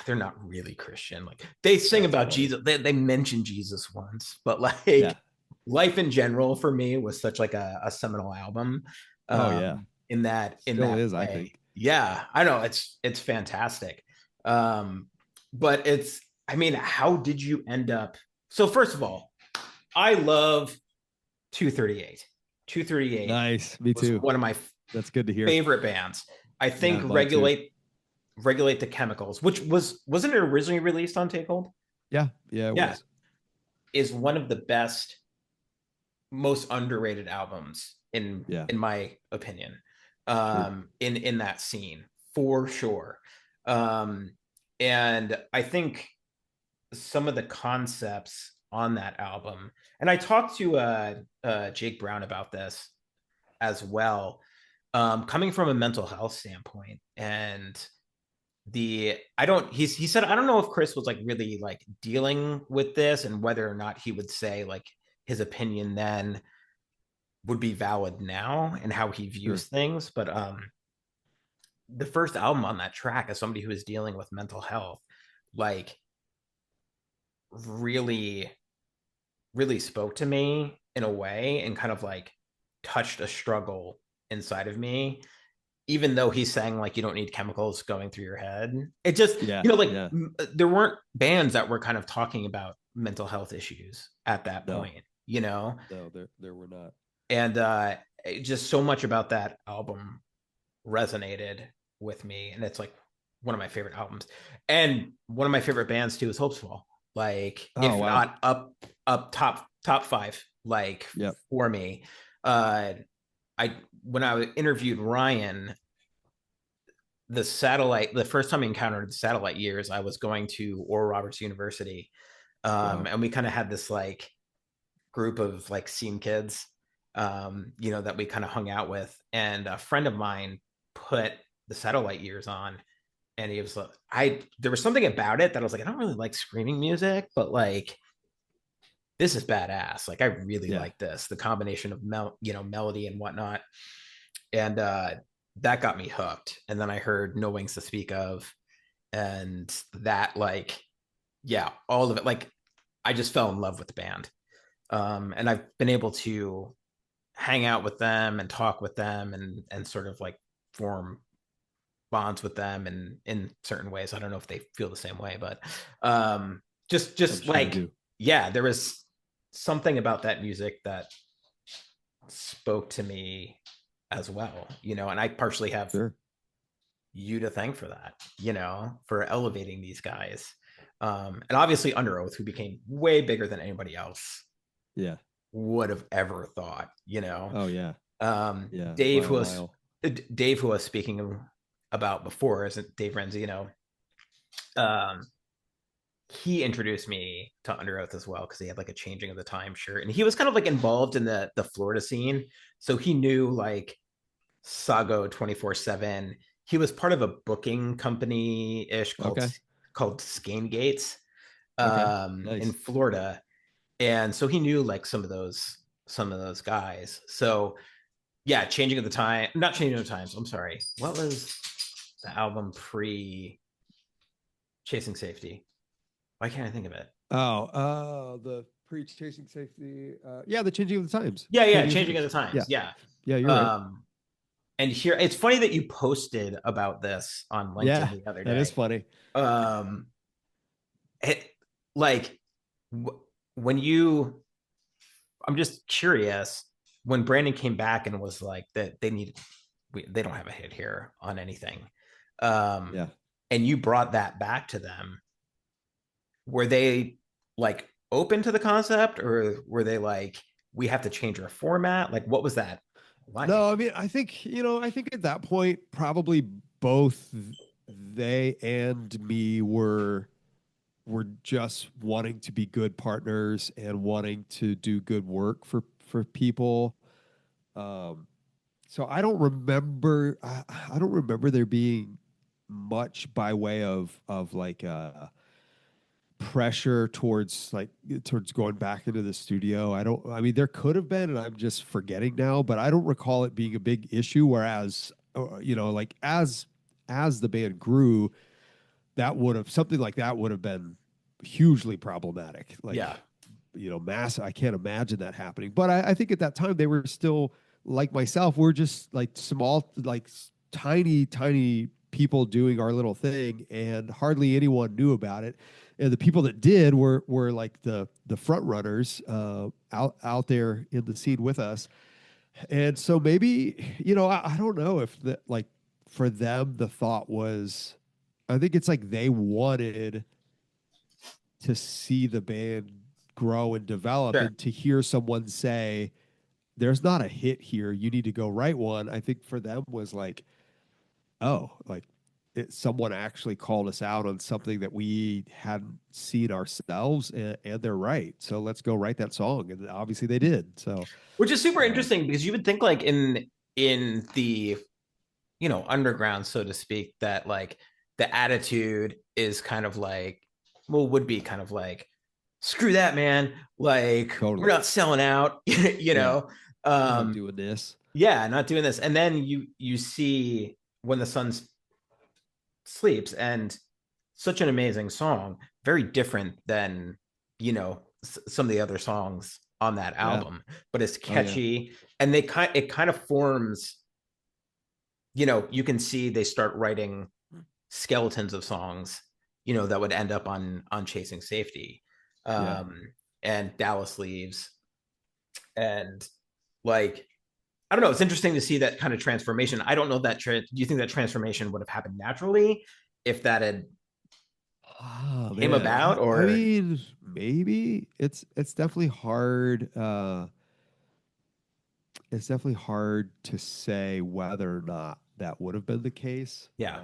they're not really Christian. Like they sing That's about funny. Jesus, they mention Jesus once, but Yeah. like life in general for me was such like a seminal album Oh yeah. in Still that is, I way. think. Yeah, I know it's fantastic. But I mean, how did you end up? So first of all, I love 238. 238 Nice. Me was too. one of my That's good to hear. favorite bands. I Yeah, think mine too. Regulate the Chemicals, which wasn't it originally released on Takehold? Yeah, yeah, it Yeah, was. is one of the best, most underrated albums Yeah, in my opinion, sure. in that scene for sure. Um, and I think some of the concepts on that album, and I talked to Jake Brown about this as well, coming from a mental health standpoint. And the I don't he said I don't know if Chris was like really like dealing with this and whether or not he would say like his opinion then would be valid now and how he Sure. views things. But the first album on that track, as somebody who is dealing with mental health, like really really spoke to me in a way and kind of like touched a struggle inside of me, even though he's saying like you don't need chemicals going through your head. It just, Yeah, you know, like yeah. there weren't bands that were kind of talking about mental health issues at that No, point, you know. no, there were not. And just so much about that album resonated with me, and it's like one of my favorite albums, and one of my favorite bands too is Hopesfall. Like Oh if wow. not up top five, like Yep. for me. uh I When I interviewed Ryan, the first time I encountered the satellite years, I was going to Oral Roberts University. Wow. And we kind of had this like group of like scene kids, you know, that we kind of hung out with. And a friend of mine put the satellite years on, and he was like, there was something about it that I was like, I don't really like screaming music, but like this is badass. Like I really Yeah. like this, the combination of melody and whatnot. And that got me hooked. And then I heard No Wings to Speak Of, and that like, yeah, all of it. Like I just fell in love with the band. And I've been able to hang out with them and talk with them and sort of like form bonds with them in certain ways. I don't know if they feel the same way, but I'm just sure they like, do. yeah, there was something about that music that spoke to me as well, you know, and I partially have Sure. you to thank for that, you know, for elevating these guys. And obviously Underoath, who became way bigger than anybody else Yeah. would have ever thought, you know. Oh yeah. um Yeah. By dave a who was mile. Dave, who I was speaking about before, isn't Dave Renzino. um he introduced me to Underoath as well, because he had like a Changing of the Time shirt, and he was kind of like involved in the Florida scene, so he knew like Sago 24/7. He was part of a booking company ish Okay. called Skane Gates, Okay. in Nice. Florida, and so he knew like some of those guys. So yeah, Changing of the Time, not Changing of the Times. I'm sorry. What was the album pre Chasing Safety? Why can't I think of it? Oh, the preach chasing safety. Yeah, the changing of the times. Yeah, Changing of the Changing of times. the Times. Yeah. Yeah. Yeah, you're right. Um, and here it's funny that you posted about this on LinkedIn Yeah, the other that is day. funny. Um, it like when you, I'm just curious, when Brandon came back and was like that they need, they don't have a hit here on anything, um Yeah. and you brought that back to them, were they like open to the concept, or were they like, we have to change our format? Like what was that No, like? I mean, I think at that point, probably both they and me were just wanting to be good partners and wanting to do good work for people. Um, so I don't remember there being much by way of like pressure towards going back into the studio. I mean there could have been and I'm just forgetting now, but I don't recall it being a big issue, whereas you know, like as the band grew, that would have something like that would have been hugely problematic. Yeah, Like, you know, mass. I can't imagine that happening. But I think at that time they were still like myself. We're just like small, like tiny people doing our little thing, and hardly anyone knew about it. And the people that did were like the front runners out there in the scene with us. And so maybe, you know, I don't know if the like for them the thought was I think it's like they wanted to see the band grow and develop, Sure. and to hear someone say, there's not a hit here, you need to go write one. I think for them was like, oh, like someone actually called us out on something that we hadn't seen ourselves, and they're right. So let's go write that song. And obviously they did. So, Which is super um, interesting because you would think like in the underground, so to speak, that like the attitude is kind of like, well, would be kind of like, screw that, man. Like, we're totally. not selling out, Yeah. We're not Um, doing this. yeah, not doing this. And then you see when the sun sleeps, and such an amazing song, very different than, some of the other songs on that Yeah. album, but it's Oh, yeah. catchy, and it kind of forms, you can see they start writing skeletons of songs, that would end up on Chasing Safety, Yeah. and Dallas Leaves, and like, I don't know. It's interesting to see that kind of transformation. I don't know that. Do you think that transformation would have happened naturally if that had Oh came man. about, I or mean, maybe it's definitely hard. It's definitely hard to say whether or not that would have been the case. yeah,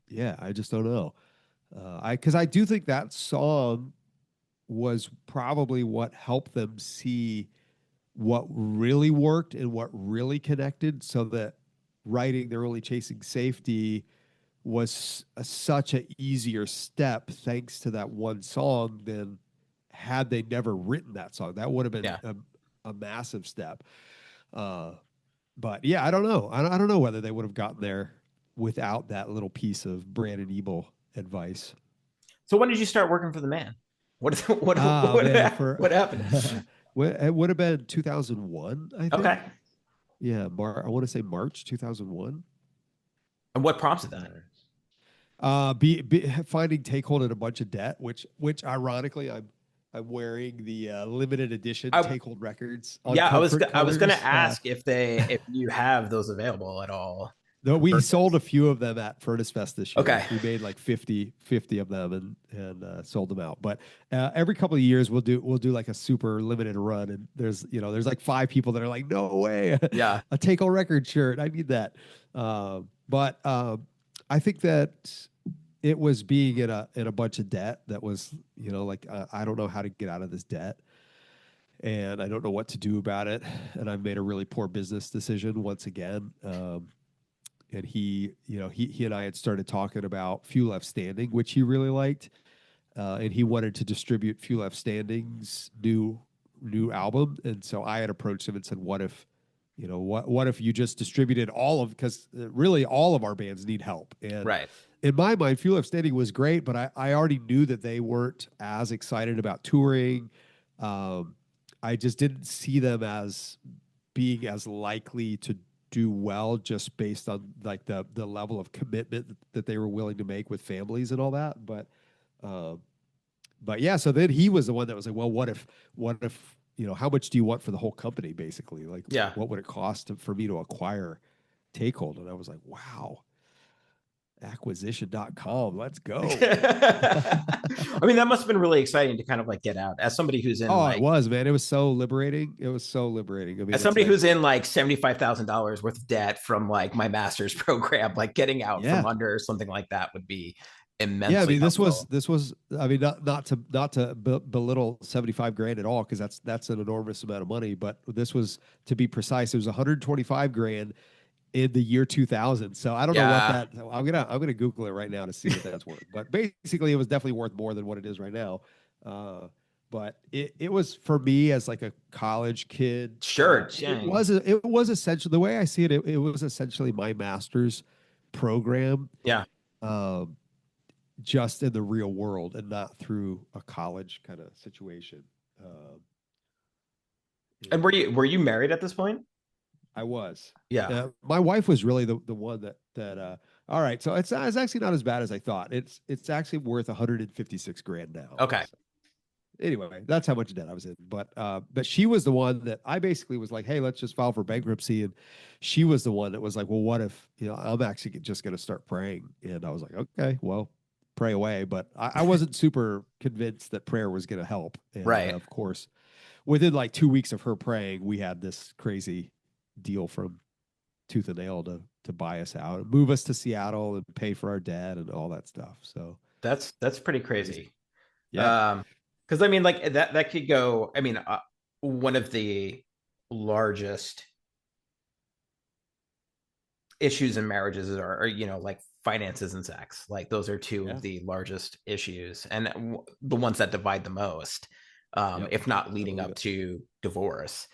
Yeah, I just don't know. Because I do think that song was probably what helped them see what really worked and what really connected, so that writing They're Only Chasing Safety was such an easier step thanks to that one song than had they never written that song. That would have been yeah. a massive step. Uh, but yeah, I don't know. I don't know whether they would have gotten there without that little piece of Brandon Ebel advice. So when did you start working for the man? What Ah, man, for what happened? it would have been 2001, I Okay, think. Yeah, I want to say March 2001. and what prompted that? Finding Takehold in a bunch of debt, which ironically I'm wearing the limited edition I Takehold records on Yeah, comfort I was gonna covers. ask if you have those available at all Though for we sold a purchase. few of them at Furnace Fest this year. Okay, We made like 50 of them, and sold them out. But every couple of years we'll do like a super limited run, and there's like 5 people that are like, no way, yeah, a Takehold record shirt, I need that. But I think that it was being in a bunch of debt that was, like, I don't know how to get out of this debt, and I don't know what to do about it, and I've made a really poor business decision once again. And he and I had started talking about Few Left Standing, which he really liked, and he wanted to distribute Few Left Standing's new album, and so I had approached him and said, "What if, what if you just distributed all of, because really all of our bands need help." And right. in my mind, Few Left Standing was great, but I already knew that they weren't as excited about touring. Um, I just didn't see them as being as likely to do well, just based on like the level of commitment that they were willing to make with families and all that. Um, but yeah, so then he was the one that was like, well, what if how much do you want for the whole company, basically? Like, Yeah. what would it cost for me to acquire Takehold? And I was like, wow, acquisition.com, let's go. I mean, that must have been really exciting to kind of like get out as somebody who's in Oh, it like was, man. It was so liberating. It was so liberating. I mean, as it's somebody like, who's in like $75,000 worth of debt from like my master's program, like getting out from yeah. under something like that would be Yeah, I immensely mean, helpful. this was. I mean, not to belittle 75 grand at all, because that's an enormous amount of money. But this was, to be precise, it was 125 grand in the year 2000. So I don't know what Yeah. that. I'm gonna Google it right now to see what that's worth. But basically, it was definitely worth more than what it is right now. Uh, but it was, for me as like a college kid. Sure. It was essentially, the way I see it. It was essentially my master's program. Yeah. Um, just in the real world and not through a college kind of situation. Um, And and were you married at this point? I was. Yeah. My wife was really the one that. All right, so it's actually not as bad as I thought. It's actually worth 156 grand now. Okay. So, anyway, that's how much debt I was in. But she was the one that I basically was like, hey, let's just file for bankruptcy. And she was the one that was like, well, what if, I'm actually just going to start praying. And I was like, okay, well, pray away. But I wasn't super convinced that prayer was going to help. And Right. of course, within like 2 weeks of her praying, we had this crazy deal from Tooth and Nail to buy us out, and move us to Seattle, and pay for our debt and all that stuff. So That's pretty crazy. crazy. Yeah. Because I mean, like that could go. I mean, one of the largest issues in marriages are like finances and sex. Like those are two Yeah. of the largest issues, and the ones that divide the most, Yep. if not I leading believe up it. to divorce.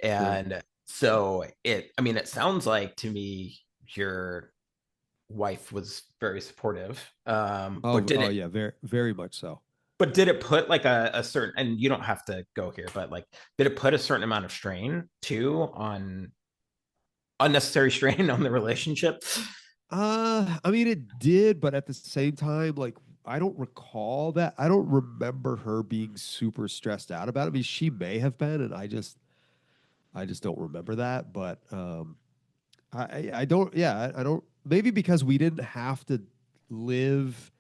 Sure. And so I mean, it sounds like to me your wife was very supportive. Oh, oh yeah, very, very much so. But did it put like a certain, and you don't have to go here, but like, did it put a certain amount of strain too on unnecessary strain on the relationship? I mean, it did, but at the same time, like, I don't recall that. I don't remember her being super stressed out about it. I mean, she may have been, and I just don't remember that. But I don't. Yeah, I don't. Maybe because we didn't have to live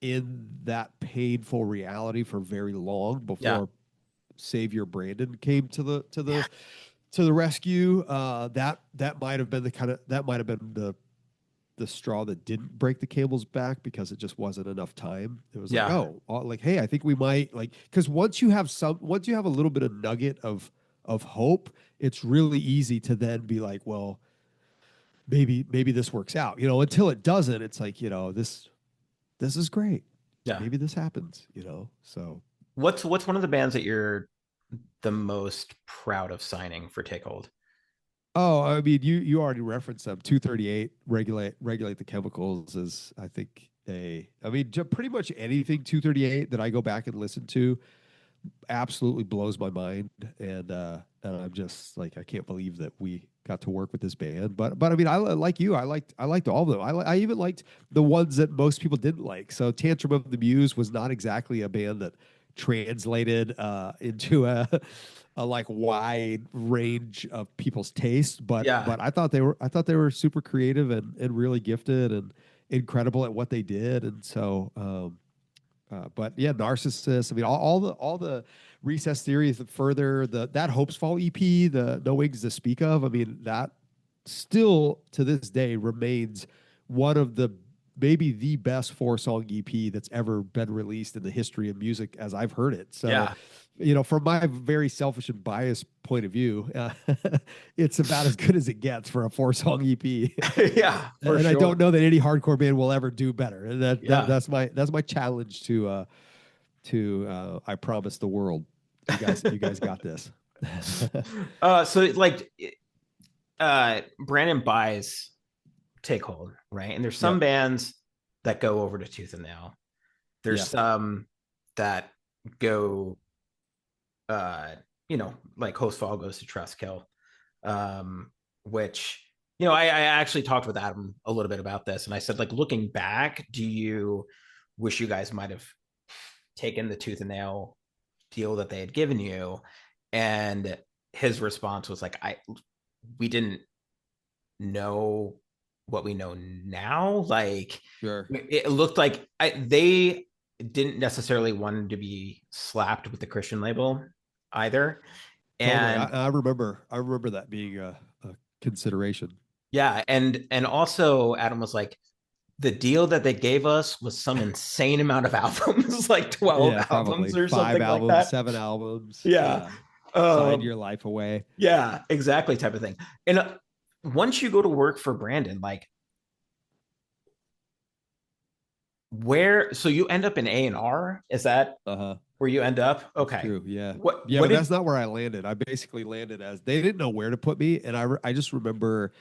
in that painful reality for very long Yeah. before Savior Brandon came Yeah. to the rescue. That might have been that might have been the straw that didn't break the camel's back, because it just wasn't enough time. It was like, Yeah. like, hey, I think we might, like, because once you have a little bit of nugget of hope, it's really easy to then be like, well, maybe this works out. Until it doesn't, it's like, this is great. Yeah. Maybe this happens. So What's one of the bands that you're the most proud of signing for Takehold? oh, I mean, you already referenced them. 238, regulate the chemicals, is, I think, I mean, pretty much anything 238 that I go back and listen to absolutely blows my mind. And I'm just like, I can't believe that we got to work with this band. But I mean, like you, I liked all of them. I even liked the ones that most people didn't like. So Tantrum of the Muse was not exactly a band that translated into a like wide range of people's taste, Yeah. but I thought they were super creative and really gifted and incredible at what they did. And so but yeah, Narcissus. I mean, all the Recess Theory, the further that Hopesfall EP, the No Wings to Speak of. I mean, that still to this day remains one of the maybe the best 4-song EP that's ever been released in the history of music as I've heard it. So, Yeah. from my very selfish and biased point of view, it's about as good as it gets for a 4-song EP. Yeah, for And I don't sure. know that any hardcore band will ever do better. And Yeah. that's my challenge to I promise the world. You guys got this. So like Brandon buys Takehold, right? And there's some Yep. bands that go over to Tooth and Nail. There's Yeah. some that go like Hostfall goes to Trustkill, which I actually talked with Adam a little bit about this, and I said, like, looking back, do you wish you guys might have taken the Tooth and Nail deal that they had given you? And his response was like, we didn't know what we know now. Like, Sure. it looked like they didn't necessarily want to be slapped with the Christian label either. Totally. And I remember that being a consideration. yeah, and also Adam was like, the deal that they gave us was some insane amount of albums, like 12 Yeah, albums probably or 5 something like albums, that. 7 albums. Yeah. Yeah. Sign Um, your life away. yeah, exactly, type of thing. And once you go to work for Brandon, like, so you end up in A&R? Is that Uh-huh. where you end up? That's Okay. true. Yeah. What Yeah, what but that's did not where I landed. I basically landed as they didn't know where to put me, and I just remember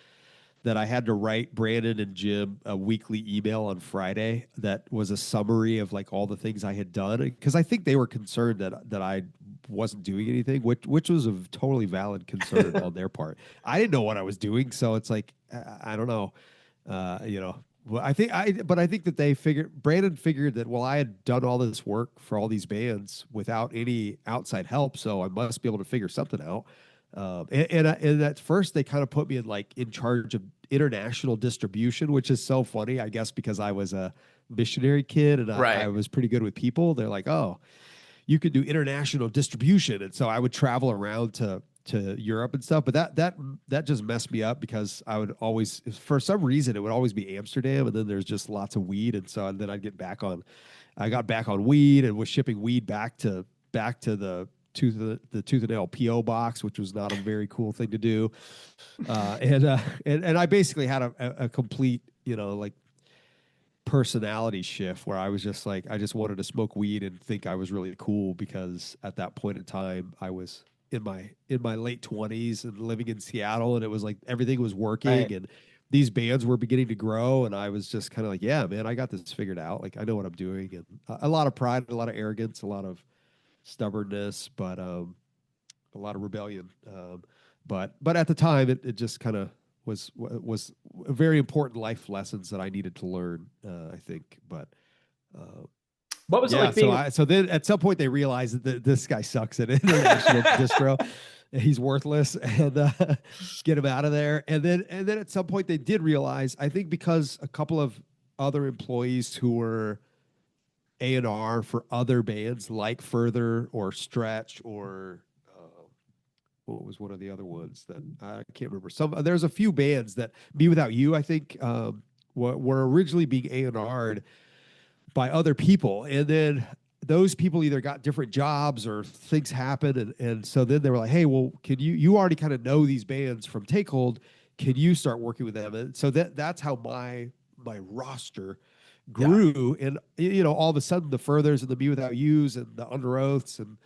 that I had to write Brandon and Jim a weekly email on Friday that was a summary of like all the things I had done, because I think they were concerned that I wasn't doing anything, which was a totally valid concern on their part. I didn't know what I was doing, so it's like I don't know. Well, but I think that Brandon figured that, well, I had done all this work for all these bands without any outside help, so I must be able to figure something out. And at first they kind of put me in charge of international distribution, which is so funny, I guess, because I was a missionary kid and I Right. was pretty good with people. They're like, oh, you could do international distribution, and so I would travel around to Europe and stuff. But that just messed me up because I would always, for some reason, it would always be Amsterdam, and then there's just lots of weed, and then I got back on weed and was shipping weed back to the Tooth and Nail PO box, which was not a very cool thing to do. And I basically had a complete, like, personality shift where I was just like, I just wanted to smoke weed and think I was really cool, because at that point in time I was in my late 20s and living in Seattle, and it was like everything was working Right. and these bands were beginning to grow, and I was just kind of like, yeah, man, I got this figured out. Like, I know what I'm doing. And a lot of pride, a lot of arrogance, a lot of stubbornness, but a lot of rebellion. But at the time, it just kind of was very important life lessons that I needed to learn. I think, but uh, What was it yeah. like So being I so then at some point they realized that this guy sucks at international distro. He's worthless, and get him out of there. And then at some point they did realize, I think, because a couple of other employees who were A&R for other bands like Further or Stretch or what was one of the other ones that I can't remember. There's a few bands that Me Without You, I think, were originally being A&R'd by other people, and then those people either got different jobs or things happened, and so then they were like, hey, well, can you already kind of know these bands from Takehold, can you start working with them? And so that's how my roster yeah. grew. And all of a sudden the Furthers and the Me Without Yous and the Underoaths and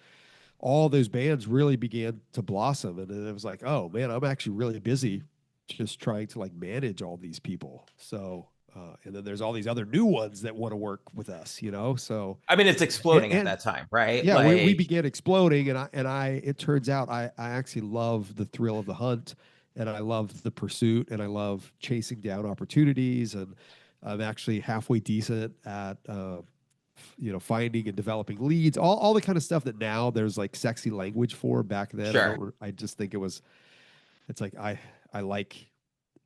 all those bands really began to blossom. And then it was like, oh man, I'm actually really busy just trying to like manage all these people. So, and then there's all these other new ones that want to work with us, So, I mean, it's exploding at and that time, right? yeah, we Like, began exploding, it turns out I actually love the thrill of the hunt, and I love the pursuit, and I love chasing down opportunities. And I'm actually halfway decent at, finding and developing leads, all the kind of stuff that now there's like sexy language for. Back then, sure. I just think it's like, I like,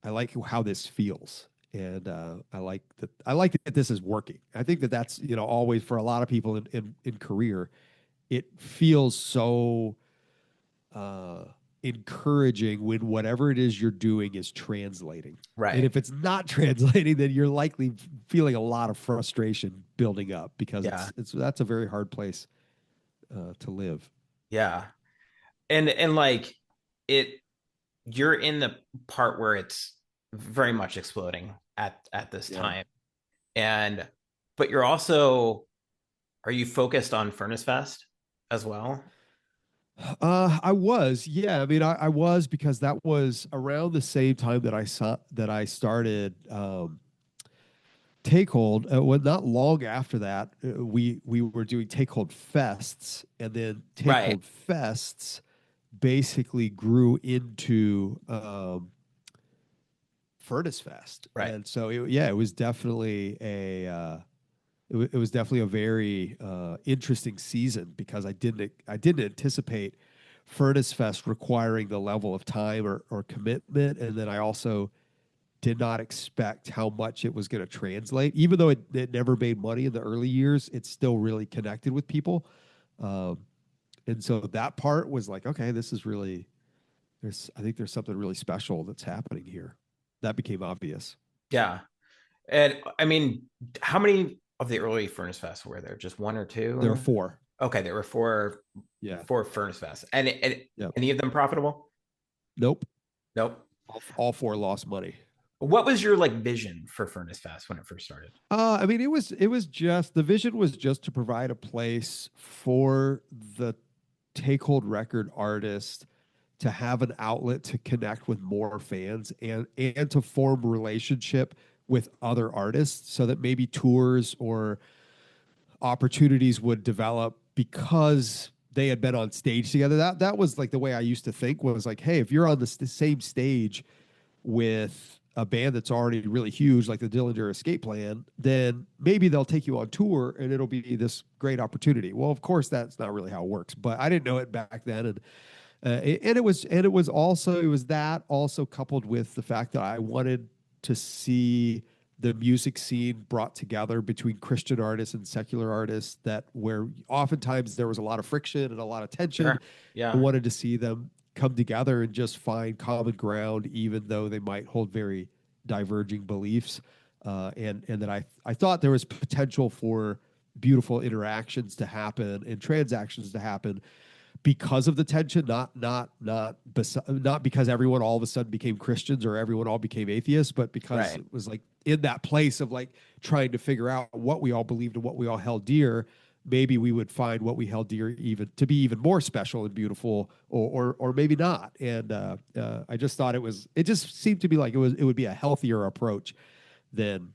I like how this feels. And I like that this is working. I think that's, always for a lot of people in career, it feels so uh, encouraging when whatever it is you're doing is translating. And Right. if it's not translating, then you're likely feeling a lot of frustration building up, because Yeah. that's a very hard place to live. Yeah. And like it you're in the part where it's very much exploding at this Yeah. time. And but you're also are you focused on Furnace Fest as well? I was, yeah. I mean, I was, because that was around the same time that I started Takehold. Well, not long after that, we were doing Takehold fests, and then Right. Takehold fests basically grew into Furnace Fest. Right. And so it was definitely it was definitely a very interesting season, because I didn't anticipate Furnace Fest requiring the level of time or commitment, and then I also did not expect how much it was going to translate. Even though it never made money in the early years, it still really connected with people. Um, and so that part was like, okay, this is really, I think there's something really special that's happening here. That became obvious. Yeah. And I mean, how many of the early Furnace Fests were there? Just one or There are two? four. Okay, there were Yeah. four Furnace Fests. And Yep. any of them profitable? Nope. Nope. All four lost money. What was your like vision for Furnace Fest when it first started? I mean, it was just, the vision was just to provide a place for the Takehold record artist to have an outlet to connect with more fans, and to form relationship with other artists, so that maybe tours or opportunities would develop because they had been on stage together. That was like the way I used to think, was like, hey, if you're on the same stage with a band that's already really huge, like the Dillinger Escape Plan, then maybe they'll take you on tour and it'll be this great opportunity. Well, of course, that's not really how it works, but I didn't know it back then. And it was also, it was that also coupled with the fact that I wanted to see the music scene brought together between Christian artists and secular artists, that where oftentimes there was a lot of friction and a lot of tension. Sure. I Yeah. wanted to see them come together and just find common ground, even though they might hold very diverging beliefs. And that I thought there was potential for beautiful interactions to happen and transactions to happen because of the tension, not because everyone all of a sudden became Christians or everyone all became atheists, but because Right. it was like in that place of like trying to figure out what we all believed and what we all held dear. Maybe we would find what we held dear even to be even more special and beautiful, or maybe not. And I just thought it just seemed to be like it would be a healthier approach than,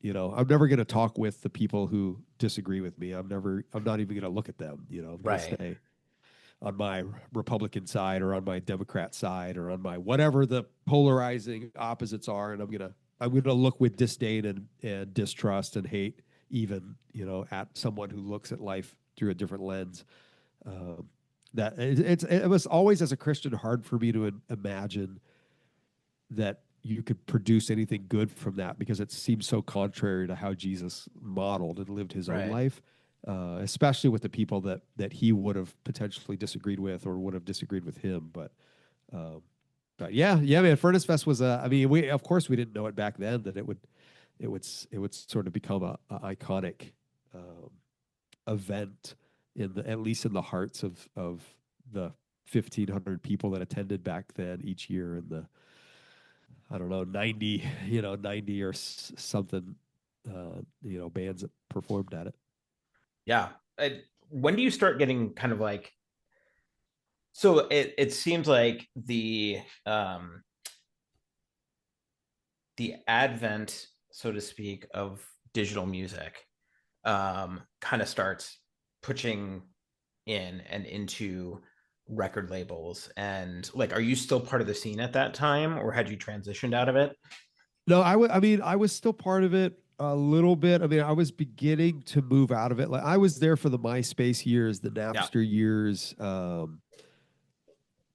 I'm never going to talk with the people who disagree with me. I'm not even going to look at them. I'm going to Right. stay on my Republican side or on my Democrat side or on my whatever the polarizing opposites are, and I'm gonna look with disdain and distrust and hate, even at someone who looks at life through a different lens. That it was always, as a Christian, hard for me to imagine that you could produce anything good from that, because it seems so contrary to how Jesus modeled and lived his own Right. life, especially with the people that he would have potentially disagreed with or would have disagreed with him. Um, but yeah, man, Furnace Fest was I mean, we of course we didn't know it back then that it would sort of become a iconic um, event at least in the hearts of the 1,500 people that attended back then each year, and the I don't know, 90, 90 or something, bands that performed at it. Yeah. When do you start getting kind of like, so it seems like the advent, so to speak, of digital music kind of starts pushing in and into record labels. And like, are you still part of the scene at that time, or had you transitioned out of it? No, I mean, I was still part of it a little bit. I mean, I was beginning to move out of it. Like I was there for the MySpace years, the Yeah. Napster years,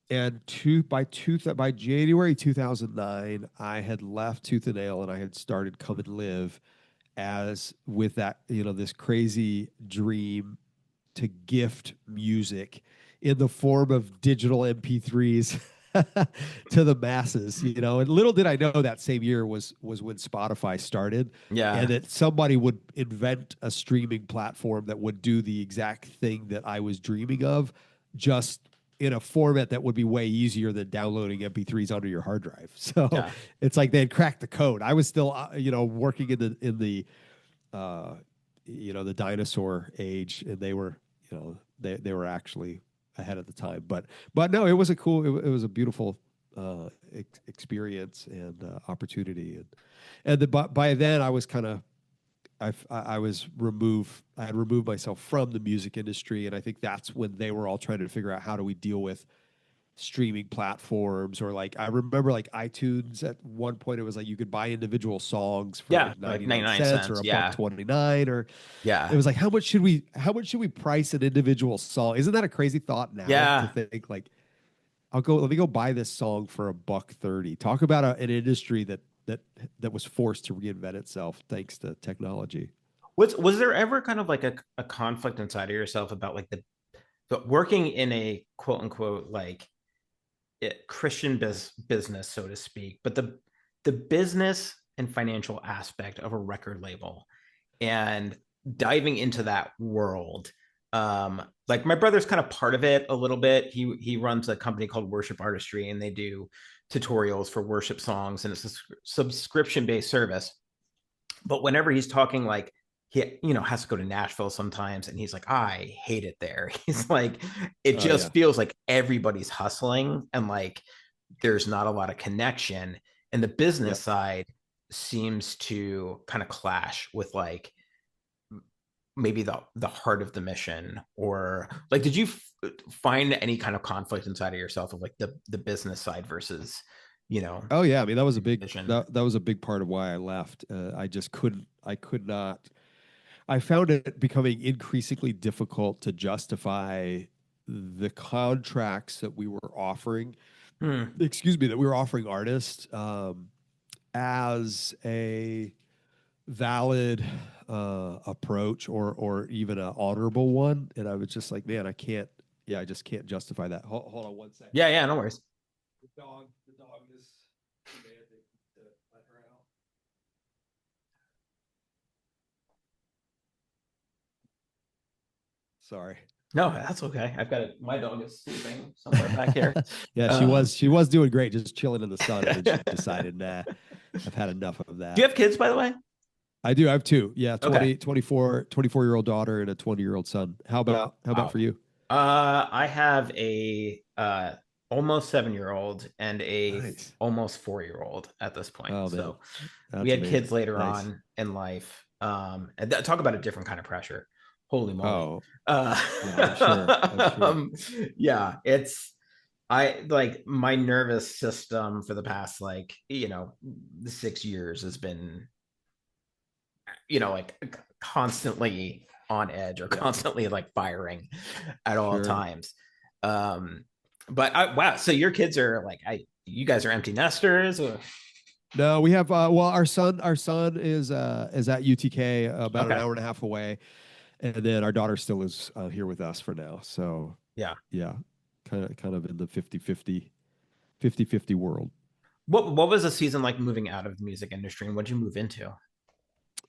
and by January 2009, I had left Tooth and Nail and I had started Come and Live, as with that, this crazy dream to gift music in the form of digital MP3s to the masses, And little did I know that same year was when Spotify started, and Yeah. that somebody would invent a streaming platform that would do the exact thing that I was dreaming of, just in a format that would be way easier than downloading MP3s onto your hard drive. So Yeah. it's like they had cracked the code. I was still, working in the uh, the dinosaur age, and they were, they were actually ahead of the time. But no, it was it was a beautiful experience and opportunity, but by then I was kind of. I was removed. I had removed myself from the music industry, and I think that's when they were all trying to figure out how do we deal with streaming platforms, or like I remember like iTunes at one point it was like you could buy individual songs for Yeah. like Like 99 99 cents or cents. a buck Yeah. 29, or it Yeah. was like how much should we price an individual song? Isn't that a crazy thought now to Yeah. think like let me go buy this song for a buck 30. Talk about an industry that was forced to reinvent itself thanks to technology. Was there ever kind of like a conflict inside of yourself about like the working in a quote unquote like Christian business, so to speak, but the business and financial aspect of a record label and diving into that world? Like my brother's kind of part of it a little bit. He runs a company called Worship Artistry, and they do tutorials for worship songs, and it's a subscription based service. But whenever he's talking, like he has to go to Nashville sometimes, and he's like, I hate it there. He's like, it Oh yeah. just feels like everybody's hustling, and like there's not a lot of connection, and the business Yep. side seems to kind of clash with like maybe the heart of the mission. Or like, did you find any kind of conflict inside of yourself of like the business side versus you know, Oh yeah, I mean that was a big vision. that was a big part of why I left. I just couldn't. I could not. I found it becoming increasingly difficult to justify the contracts that we were offering. Hmm. Excuse me, that we were offering artists as a valid approach or even an honorable one. And I was just like, man, I can't. Yeah, I just can't justify that. Hold on one second. Yeah, yeah, no worries. The dog is demanding to let her out. Sorry. No, that's okay. I've got it. My dog is sleeping somewhere back here. Yeah, Um, she was doing great, just chilling in the sun, and then she decided, nah, I've had enough of do you that. have kids, by the way? I do. I have two. Yeah, Okay. 24-year-old daughter and a 20-year-old son. How about Wow. for you? I have a almost 7 year old and a Nice. almost 4 year old at this point. Oh man, So we that's had amazing. kids later Nice. on in life. And talk about a different kind of pressure. Holy moly. Oh, Uh, yeah, I'm sure. I'm sure. yeah, it's I like my nervous system for the past 6 years has been like constantly on edge or Yeah, constantly like firing at all sure. times. Um, but wow, so your kids are like you guys are empty nesters. Or? No, we have well our son is at UTK about an Okay, hour and a half away, and then our daughter still is here with us for now. So yeah. yeah, kind of in the 50-50 world. What was the season like moving out of the music industry, and what did you move into?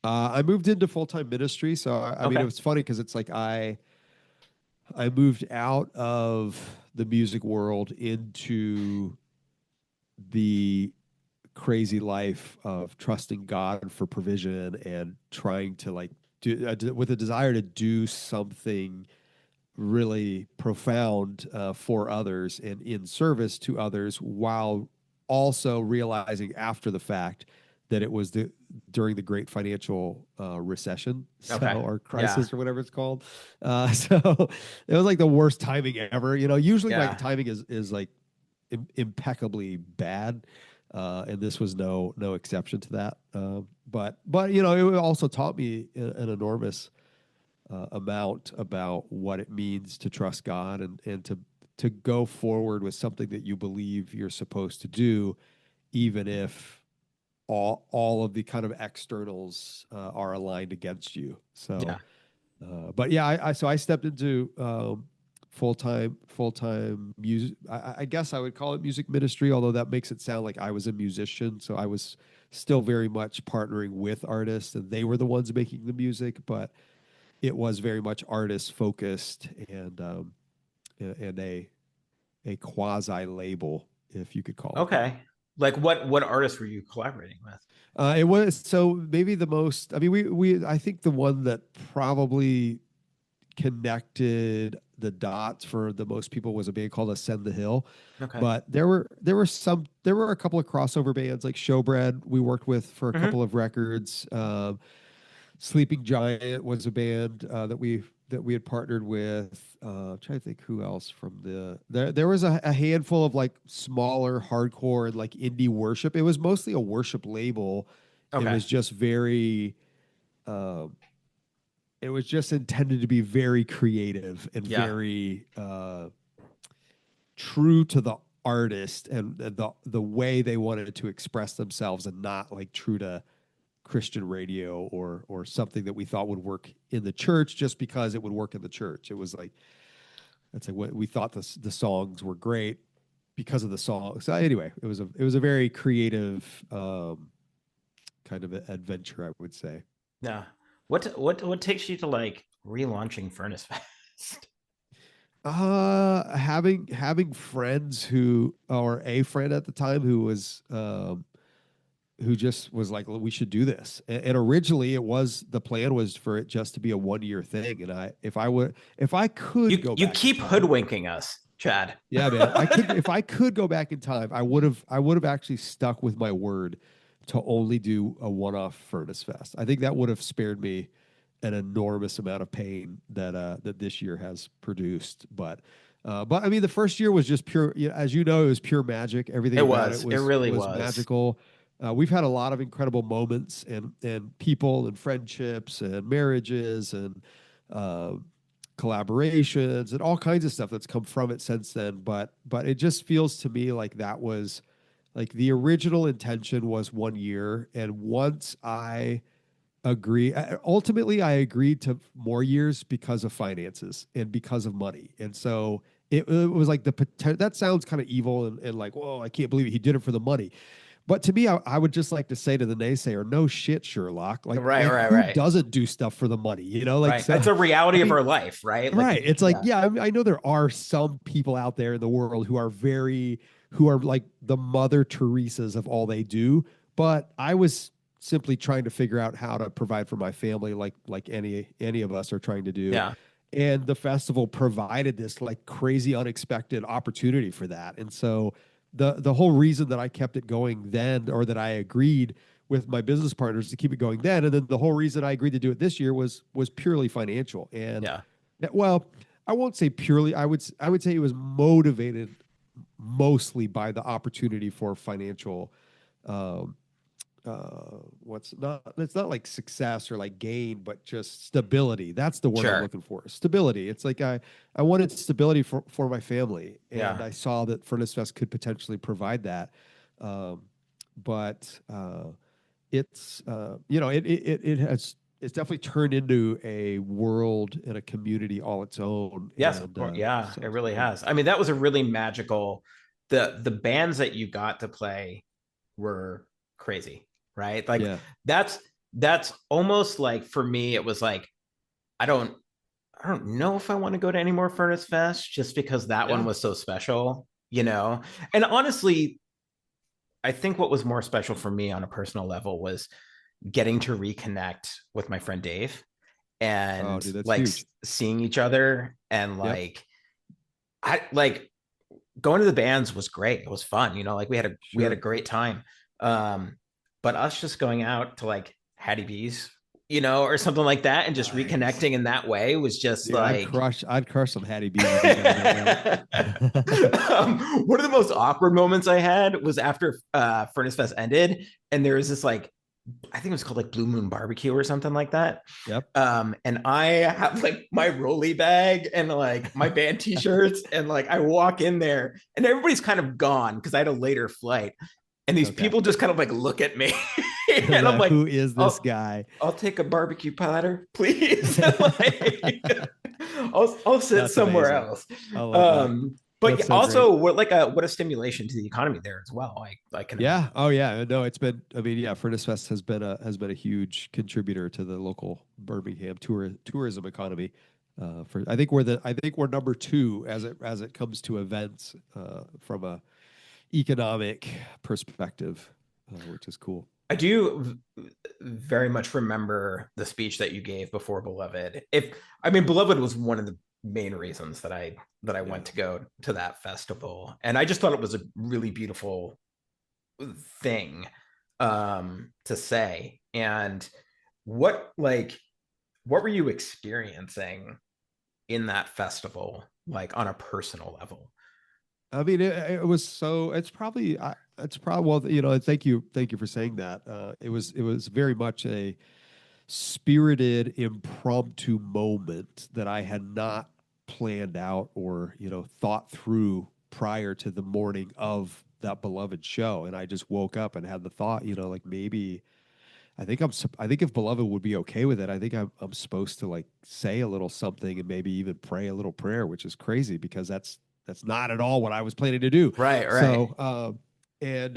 I moved into full-time ministry, so I mean it Okay, was funny because it's like I moved out of the music world into the crazy life of trusting God for provision and trying to like do with a desire to do something really profound for others and in service to others, while also realizing after the fact that it was during the great financial recession, so okay, or yeah, crisis or whatever it's called. So it was like the worst timing ever. Usually my yeah, timing is like impeccably bad, and this was no exception to that. But it also taught me an enormous amount about what it means to trust God and to go forward with something that you believe you're supposed to do, even if all of the kind of externals are aligned against you. So, yeah. but yeah, I stepped into full time music. I guess I would call it music ministry, although that makes it sound like I was a musician. So I was still very much partnering with artists, and they were the ones making the music, but it was very much artist focused and a quasi label, if you could call it that. Okay, like what artists were you collaborating with? It was so maybe the most. I mean, we I think the one that probably connected the dots for the most people was a band called Ascend the Hill. Okay. But there were a couple of crossover bands like Showbread we worked with for a Hmm. couple of records. Sleeping Giant was a band that we had partnered with. I'm trying to think who else from there was a handful of like smaller hardcore and like indie worship. It was mostly a worship label. It Okay. was just very um, it was just intended to be very creative and Yeah. very true to the artist and the way they wanted to express themselves, and not like true to Christian radio or something that we thought would work in the church just because it would work in the church. It was like that's like what we thought the songs were great because of the song. So anyway, it was a very creative kind of adventure, I would say. Yeah. What takes you to like relaunching Furnace Fest? Having friends or a friend at the time who just was like, well, we should do this. And originally, the plan was for it just to be a 1 year thing. And if I could go You back in keep time, hoodwinking us, Chad. yeah, man, if I could go back in time, I would have actually stuck with my word to only do a one-off Furnace Fest. I think that would have spared me. An enormous amount of pain that this year has produced, but But I mean, the first year was just pure, as you know, it was pure magic. Everything about it It really was was. magical. We've had a lot of incredible moments and people and friendships and marriages and uh, collaborations and all kinds of stuff that's come from it since then. But it just feels to me like that was like the original intention was 1 year, and once I agree. Ultimately, I agreed to more years because of finances and because of money. And so it was like the potential. That sounds kind of evil and like, whoa, I can't believe it. He did it for the money. But to me, I would just like to say to the naysayer, no shit, Sherlock. Right, right, Who right, doesn't do stuff for the money? Like, right. so, It's a I reality of mean, our life, right? Like, right. It's like, yeah, yeah, I know there are some people out there in the world who are like the Mother Teresas of all they do. But I was simply trying to figure out how to provide for my family, like any of us are trying to do. yeah, And the festival provided this like crazy unexpected opportunity for that. And so the whole reason that I kept it going then, or that I agreed with my business partners to keep it going then, and then the whole reason I agreed to do it this year was purely financial. And yeah. well, I won't say purely. I would say it was motivated mostly by the opportunity for financial. Um, what's not? It's not like success or like gain, but just stability. That's the word I'm Sure. looking for. Stability. It's like I wanted stability for my family, and Yeah. I saw that Furnace Fest could potentially provide that. Um, but it's it has it's definitely turned into a world and a community all its own, Yes, of and course. Yeah, so it it's really great. has. I mean, that was a really magical. The bands that you got to play were crazy, right? Like Yeah, that's that's almost like for me, it was like I don't I don't know if I want to go to any more Furnace Fest just because that one yeah. was so special, you know? And honestly, I think what was more special for me on a personal level was getting to reconnect with my friend Dave Oh, and dude, that's like huge. seeing each other and Yep. I like going to the bands was great. It was fun, like we had a Sure. great time. Um, but us just going out to like Hattie B's, or something like that, and just Nice. reconnecting in that way was just Dude, like I'd crush some Hattie B's with you guys right now. one of the most awkward moments I had was after Furnace Fest ended, and there was this like I think it was called like Blue Moon Barbecue or something like that. Yep. And I have like my rolly bag and like my band t-shirts, and like I walk in there and everybody's kind of gone because I had a later flight. And these Okay. people just kind of like look at me and I'm like, Who is this I'll guy? I'll take a barbecue platter, please. Like, I'll sit That's somewhere amazing. else. I love that. But That's yeah, so great. also what a stimulation to the economy there as well. I can Yeah. imagine. Oh yeah. No, it's been. I mean, yeah. Furnace Fest has been a huge contributor to the local Birmingham tourism economy. I think we're number two as it comes to events from a economic perspective, which is cool. I do very much remember the speech that you gave before Beloved. If I mean Beloved was one of the main reasons that I Yeah. went to go to that festival, and I just thought it was a really beautiful thing to say. And what like what were you experiencing in that festival, like on a personal level? I mean, it was so. It's probably well. Thank you for saying that. It was very much a spirited, impromptu moment that I had not planned out or thought through prior to the morning of that beloved show, and I just woke up and had the thought, like maybe I think if beloved would be okay with it, I think I'm supposed to like say a little something and maybe even pray a little prayer, which is crazy because that's not at all what I was planning to do. Right, right. So and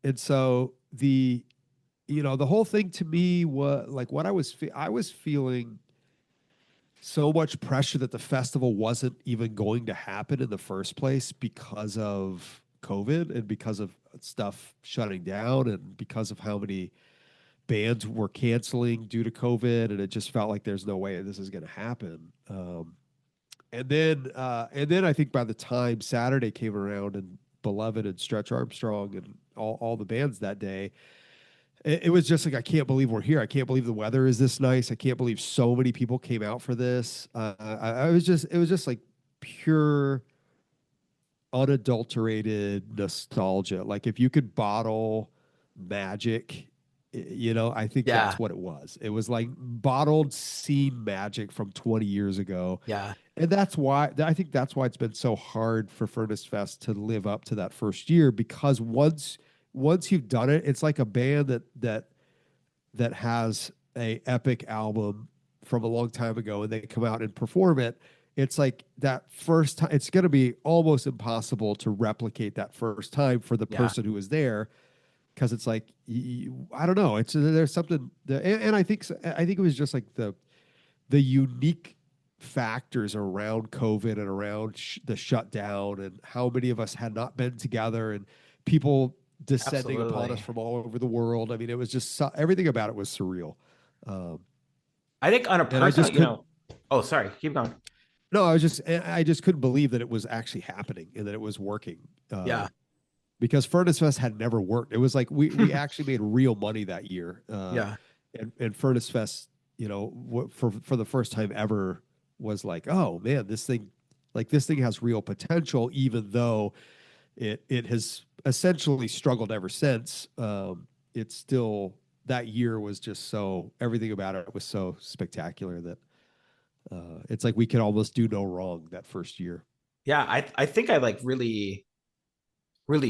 and so the whole thing to me was like what I was feeling so much pressure that the festival wasn't even going to happen in the first place because of COVID and because of stuff shutting down and because of how many bands were canceling due to COVID, and it just felt like there's no way this is going to happen. And then I think by the time Saturday came around and Beloved and Stretch Armstrong and all the bands that day, it was just like I can't believe we're here. I can't believe the weather is this nice. I can't believe so many people came out for this. I was just it was just like pure unadulterated nostalgia. Like if you could bottle magic, I think Yeah. that's what it was. It was like bottled scene magic from 20 years ago. Yeah. And that's why I think that's why it's been so hard for Furnace Fest to live up to that first year, because once you've done it, it's like a band that has a epic album from a long time ago and they come out and perform it. It's like that first time, it's going to be almost impossible to replicate that first time for the Yeah. person who was there, because it's like I don't know, it's there's something that, and I think it was just like the unique factors around COVID and around the shutdown and how many of us had not been together and people descending upon us Absolutely. from all over the world. I mean, it was just everything about it was surreal. Um, I think on a and I personal, just couldn't. oh, sorry, keep going. No, I just couldn't believe that it was actually happening and that it was working. Yeah. Because Furnace Fest had never worked. It was like we actually made real money that year. Yeah. And Furnace Fest, for the first time ever, was like, oh man, this thing has real potential, even though it has essentially struggled ever since. It's still, that year was just so, everything about it was so spectacular that it's like we could almost do no wrong that first year. Yeah. I think I like really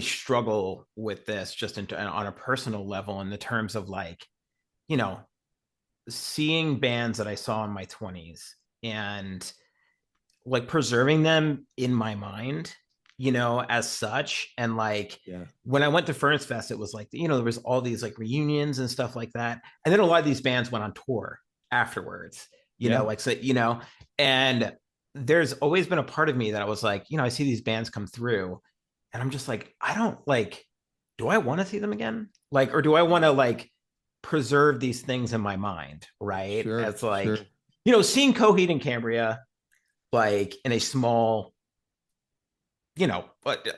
struggle with this just on a personal level in the terms of like, you know, seeing bands that I saw in my 20s and like preserving them in my mind, as such. And like Yeah. when I went to Furnace Fest, it was like, there was all these like reunions and stuff like that. And then a lot of these bands went on tour afterwards, Yeah. like, so, and there's always been a part of me that I was like, I see these bands come through and I'm just like, I don't like, do I want to see them again? Like, or do I want to like preserve these things in my mind? Right. Sure. As like, Sure. seeing Coheed and Cambria, like in a small,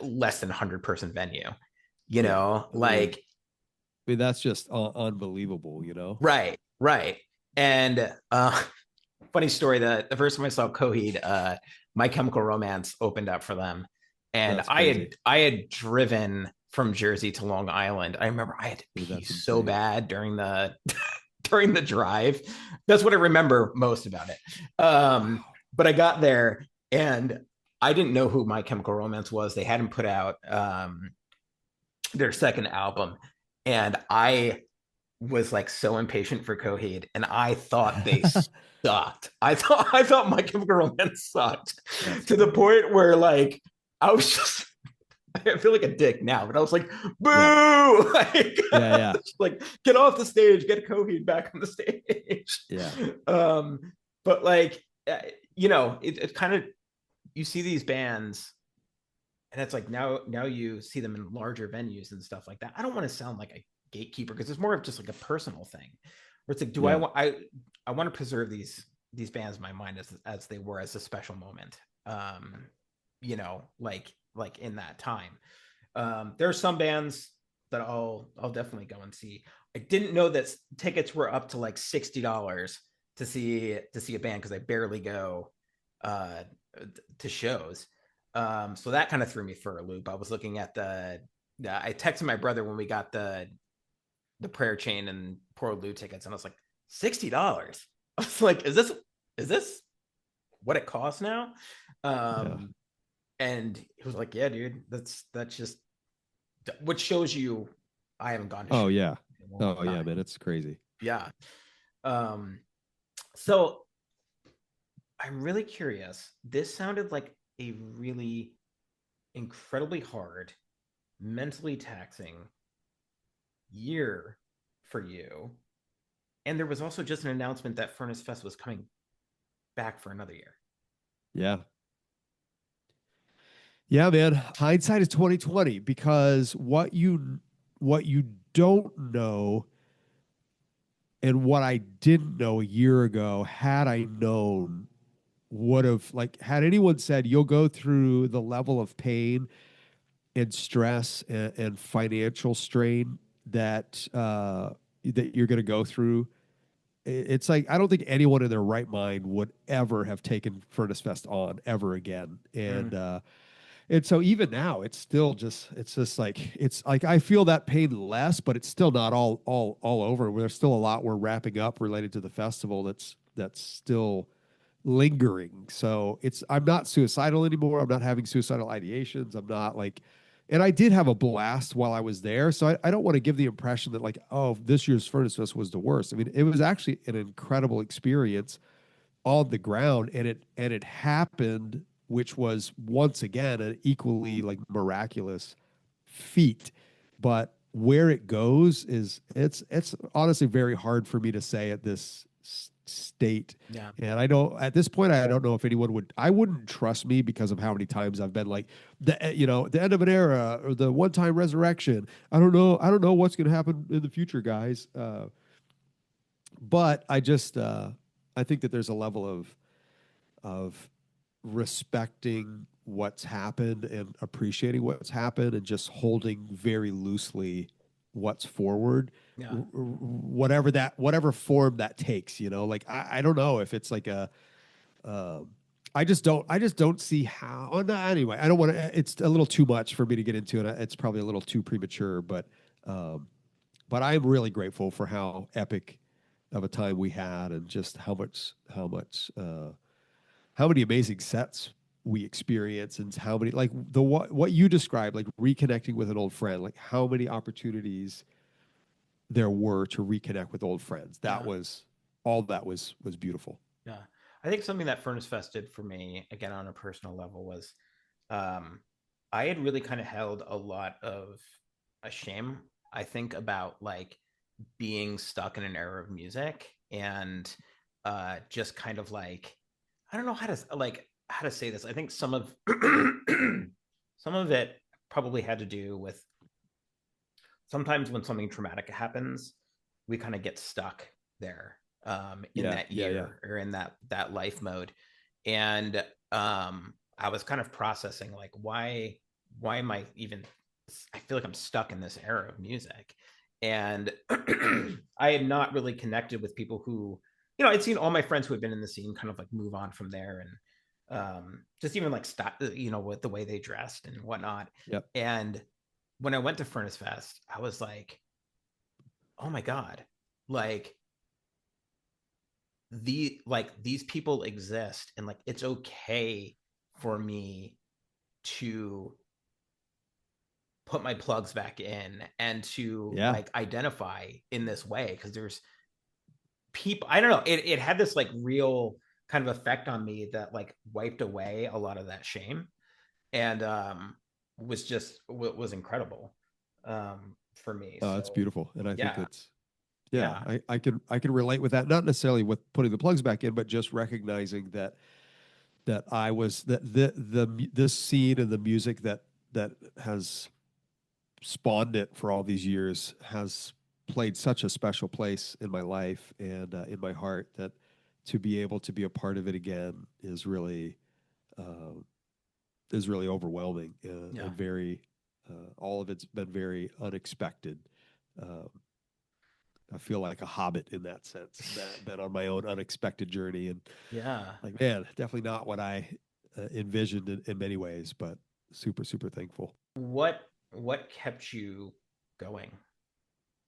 less than 100-person venue, Yeah. like, I mean, that's just unbelievable, you know? right, right. And funny story, the first time I saw Coheed, My Chemical Romance opened up for them. And That's crazy. I had driven from Jersey to Long Island. I remember I had to Dude, pee that's so insane. bad during the during the drive. That's what I remember most about it. Um, Wow. but I got there and I didn't know who My Chemical Romance was. They hadn't put out their second album, and I was like so impatient for Coheed, and I thought they sucked. I thought My Chemical Romance sucked That's to the funny. point where like I was just I feel like a dick now, but I was like, Yeah. boo! Like, Yeah. Yeah. like get off the stage, get Coheed back on the stage. Yeah. Um, but like, it kind of, you see these bands, and it's like now you see them in larger venues and stuff like that. I don't want to sound like a gatekeeper because it's more of just like a personal thing. Where it's like, do I Yeah. want I want to preserve these bands in my mind as they were as a special moment. Like in that time. There are some bands that I'll definitely go and see. I didn't know that tickets were up to like $60 to see a band because I barely go uh, to shows. So that kind of threw me for a loop. I was looking at I texted my brother when we got the Prayer Chain and Poor Lou tickets, and I was like, $60. I was like, is this what it costs now? Yeah. And he was like, yeah, dude, that's just what shows you I haven't gone to Oh shows yeah. in a long Oh yeah, time. man. It's crazy. Yeah. Um, so I'm really curious. This sounded like a really incredibly hard, mentally taxing year for you. And there was also just an announcement that Furnace Fest was coming back for another year. Yeah. Yeah, man. Hindsight is 2020, because what you don't know and what I didn't know a year ago, had I known, would have, like, had anyone said you'll go through the level of pain and stress and financial strain that that you're going to go through it's like I don't think anyone in their right mind would ever have taken Furnace Fest on ever again. Mm, And so even now, it's just like it's like I feel that pain less, but it's still not all over. There's still a lot we're wrapping up related to the festival that's still lingering. So it's I'm not suicidal anymore. I'm not having suicidal ideations. I'm not like, and I did have a blast while I was there. So I don't want to give the impression that like, oh, this year's Furnace Fest was the worst. I mean, it was actually an incredible experience on the ground, and it happened, which was once again an equally like miraculous feat. But where it goes is it's honestly very hard for me to say at this state. yeah. And I don't at this point I don't know if anyone would I wouldn't trust me because of how many times I've been like the end of an era or the one time resurrection. I don't know what's going to happen in the future, guys. But I think that there's a level of respecting what's happened and appreciating what's happened and just holding very loosely what's forward, Yeah. whatever form that takes. Like I don't know if it's like a I just don't see how. Oh, no, anyway, I don't want to. It's a little too much for me to get into, and it's probably a little too premature. Um, but I'm really grateful for how epic of a time we had, and just how many amazing sets we experienced, and how many like what you described, like reconnecting with an old friend, like how many opportunities there were to reconnect with old friends. That Yeah. was all that was beautiful. Yeah. I think something that Furnace Fest did for me, again, on a personal level, was um, I had really kind of held a lot of a shame, I think, about like being stuck in an era of music and just kind of like, I don't know how to say this. I think some of some of it probably had to do with sometimes when something traumatic happens, we kind of get stuck there in Yeah, that yeah, yeah. year or in that life mode. And I was kind of processing like why am I even I feel like I'm stuck in this era of music. And I had not really connected with people who, I'd seen all my friends who had been in the scene kind of like move on from there and just even like stop, with the way they dressed and whatnot. Yep. And when I went to Furnace Fest, I was like, oh my God, like these people exist and like it's okay for me to put my plugs back in and to Yeah. like identify in this way because there's people, I don't know, it had this like real kind of effect on me that like wiped away a lot of that shame and was incredible for me. That's So beautiful, and I think yeah, that's yeah. yeah, I can relate with that. Not necessarily with putting the plugs back in, but just recognizing that I was that this scene and the music that has spawned it for all these years has played such a special place in my life and in my heart that to be able to be a part of it again uh, is really overwhelming yeah. and very all of it's been very unexpected. Um, I feel like a hobbit in that sense, been on my own unexpected journey, and Yeah. like man, definitely not what I envisioned in many ways, but super thankful. What kept you going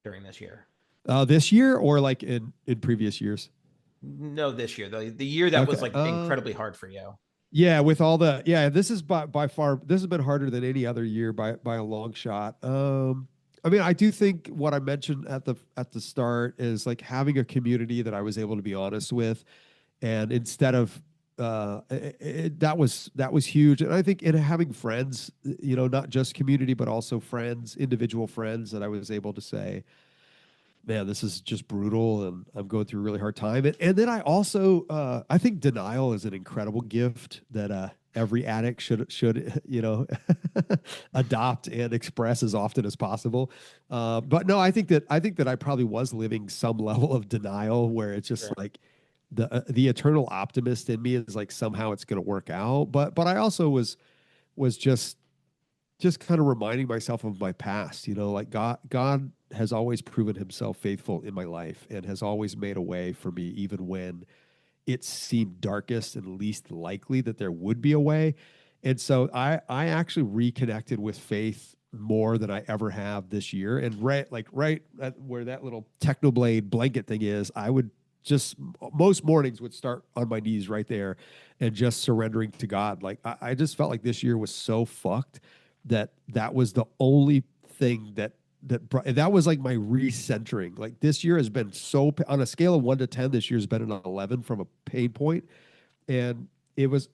during this year? This year or like in previous years? No, this year, the year that was Okay. like incredibly hard for you. Yeah, with all the this is by far this has been harder than any other year by a long shot. I mean, I do think what I mentioned at the start is like having a community that I was able to be honest with, and instead of that was huge. And I think in having friends, not just community but also friends, individual friends that I was able to say, man, this is just brutal and I'm going through a really hard time. And then I also, I think denial is an incredible gift that every addict should adopt and express as often as possible. But no, I think that I probably was living some level of denial where it's just Sure. like the eternal optimist in me is like somehow it's going to work out. But I also was just kind of reminding myself of my past, like God has always proven himself faithful in my life and has always made a way for me, even when it seemed darkest and least likely that there would be a way. And so I actually reconnected with faith more than I ever have this year. And right at where that little Technoblade blanket thing is, I would just most mornings would start on my knees right there and just surrendering to God. Like I just felt like this year was so fucked that was the only thing that was like my recentering. Like this year has been so, on a scale of 1 to 10, this year's been an 11 from a pain point. And it was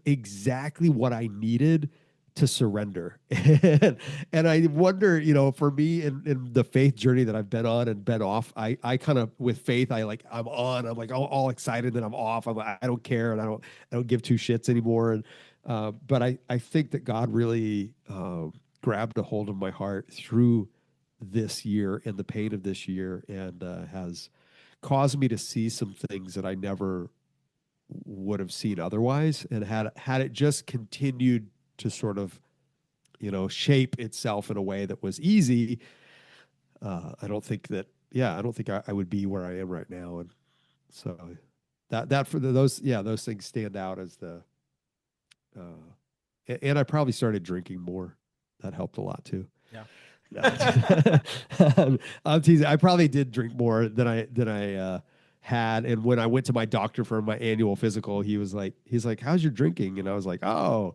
exactly what I needed to surrender. And I wonder, for me in the faith journey that I've been on and been off, I kind of, with faith, I'm like all excited that I'm off. I don't care. And I don't give two shits anymore. And, but I think that God really, grabbed a hold of my heart through this year and the pain of this year, and has caused me to see some things that I never would have seen otherwise. And had it just continued to sort of, shape itself in a way that was easy, I don't think I would be where I am right now. And so that for those things stand out as the, and I probably started drinking more. That helped a lot too. Yeah. I'm teasing. I probably did drink more than I had. And when I went to my doctor for my annual physical, he's like, "How's your drinking?" And I was like, "Oh,"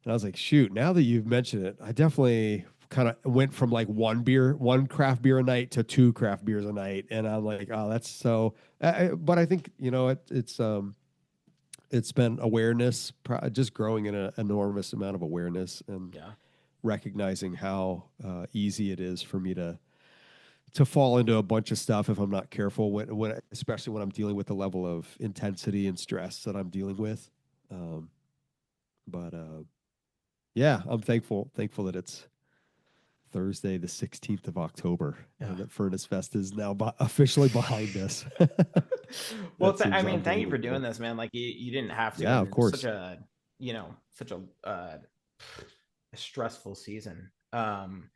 and I was like, "Shoot, now that you've mentioned it, I definitely kind of went from like one craft beer a night to 2 craft beers a night." And I'm like, "Oh, that's so." But I think it's been awareness, just growing in an enormous amount of awareness, and recognizing how easy it is for me to fall into a bunch of stuff if I'm not careful, especially when I'm dealing with the level of intensity and stress that I'm dealing with. I'm thankful that it's Thursday, the 16th of October, and that Furnace Fest is now officially behind us. Well, thank you for doing this, man. Like you didn't have to. Yeah, of course. Such a stressful season. And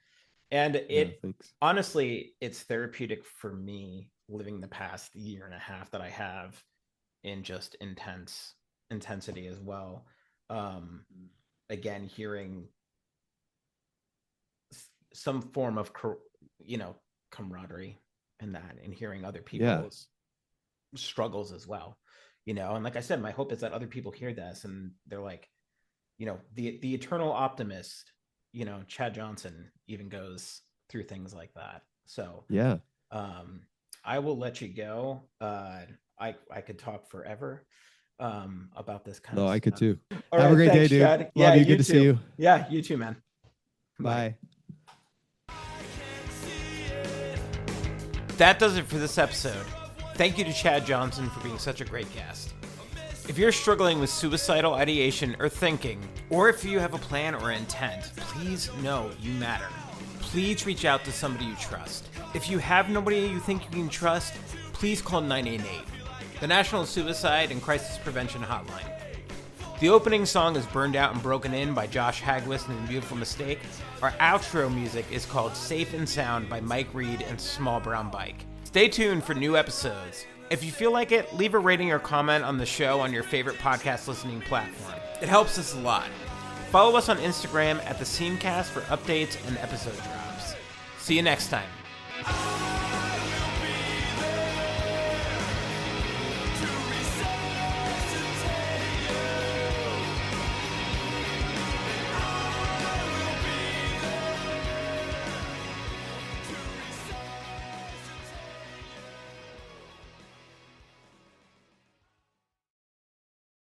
honestly, it's therapeutic for me living the past year and a half that I have in just intensity as well. Again, hearing some form of, camaraderie in that, and hearing other people's struggles as well, and like I said, my hope is that other people hear this and they're like, the eternal optimist, Chad Johnson even goes through things like that. So I will let you go. I could talk forever about this kind of stuff. I could too. All Have right, a great thanks, day, dude. Chad. Love you. Good to see you. Yeah, you too, man. Bye. That does it for this episode. Thank you to Chad Johnson for being such a great guest. If you're struggling with suicidal ideation or thinking, or if you have a plan or intent, please know you matter. Please reach out to somebody you trust. If you have nobody you think you can trust, please call 988, the National Suicide and Crisis Prevention Hotline. The opening song is Burned Out and Broken In by Josh Hagwist and Beautiful Mistake. Our outro music is called Safe and Sound by Mike Reed and Small Brown Bike. Stay tuned for new episodes. If you feel like it, leave a rating or comment on the show on your favorite podcast listening platform. It helps us a lot. Follow us on Instagram at The Scenecast for updates and episode drops. See you next time.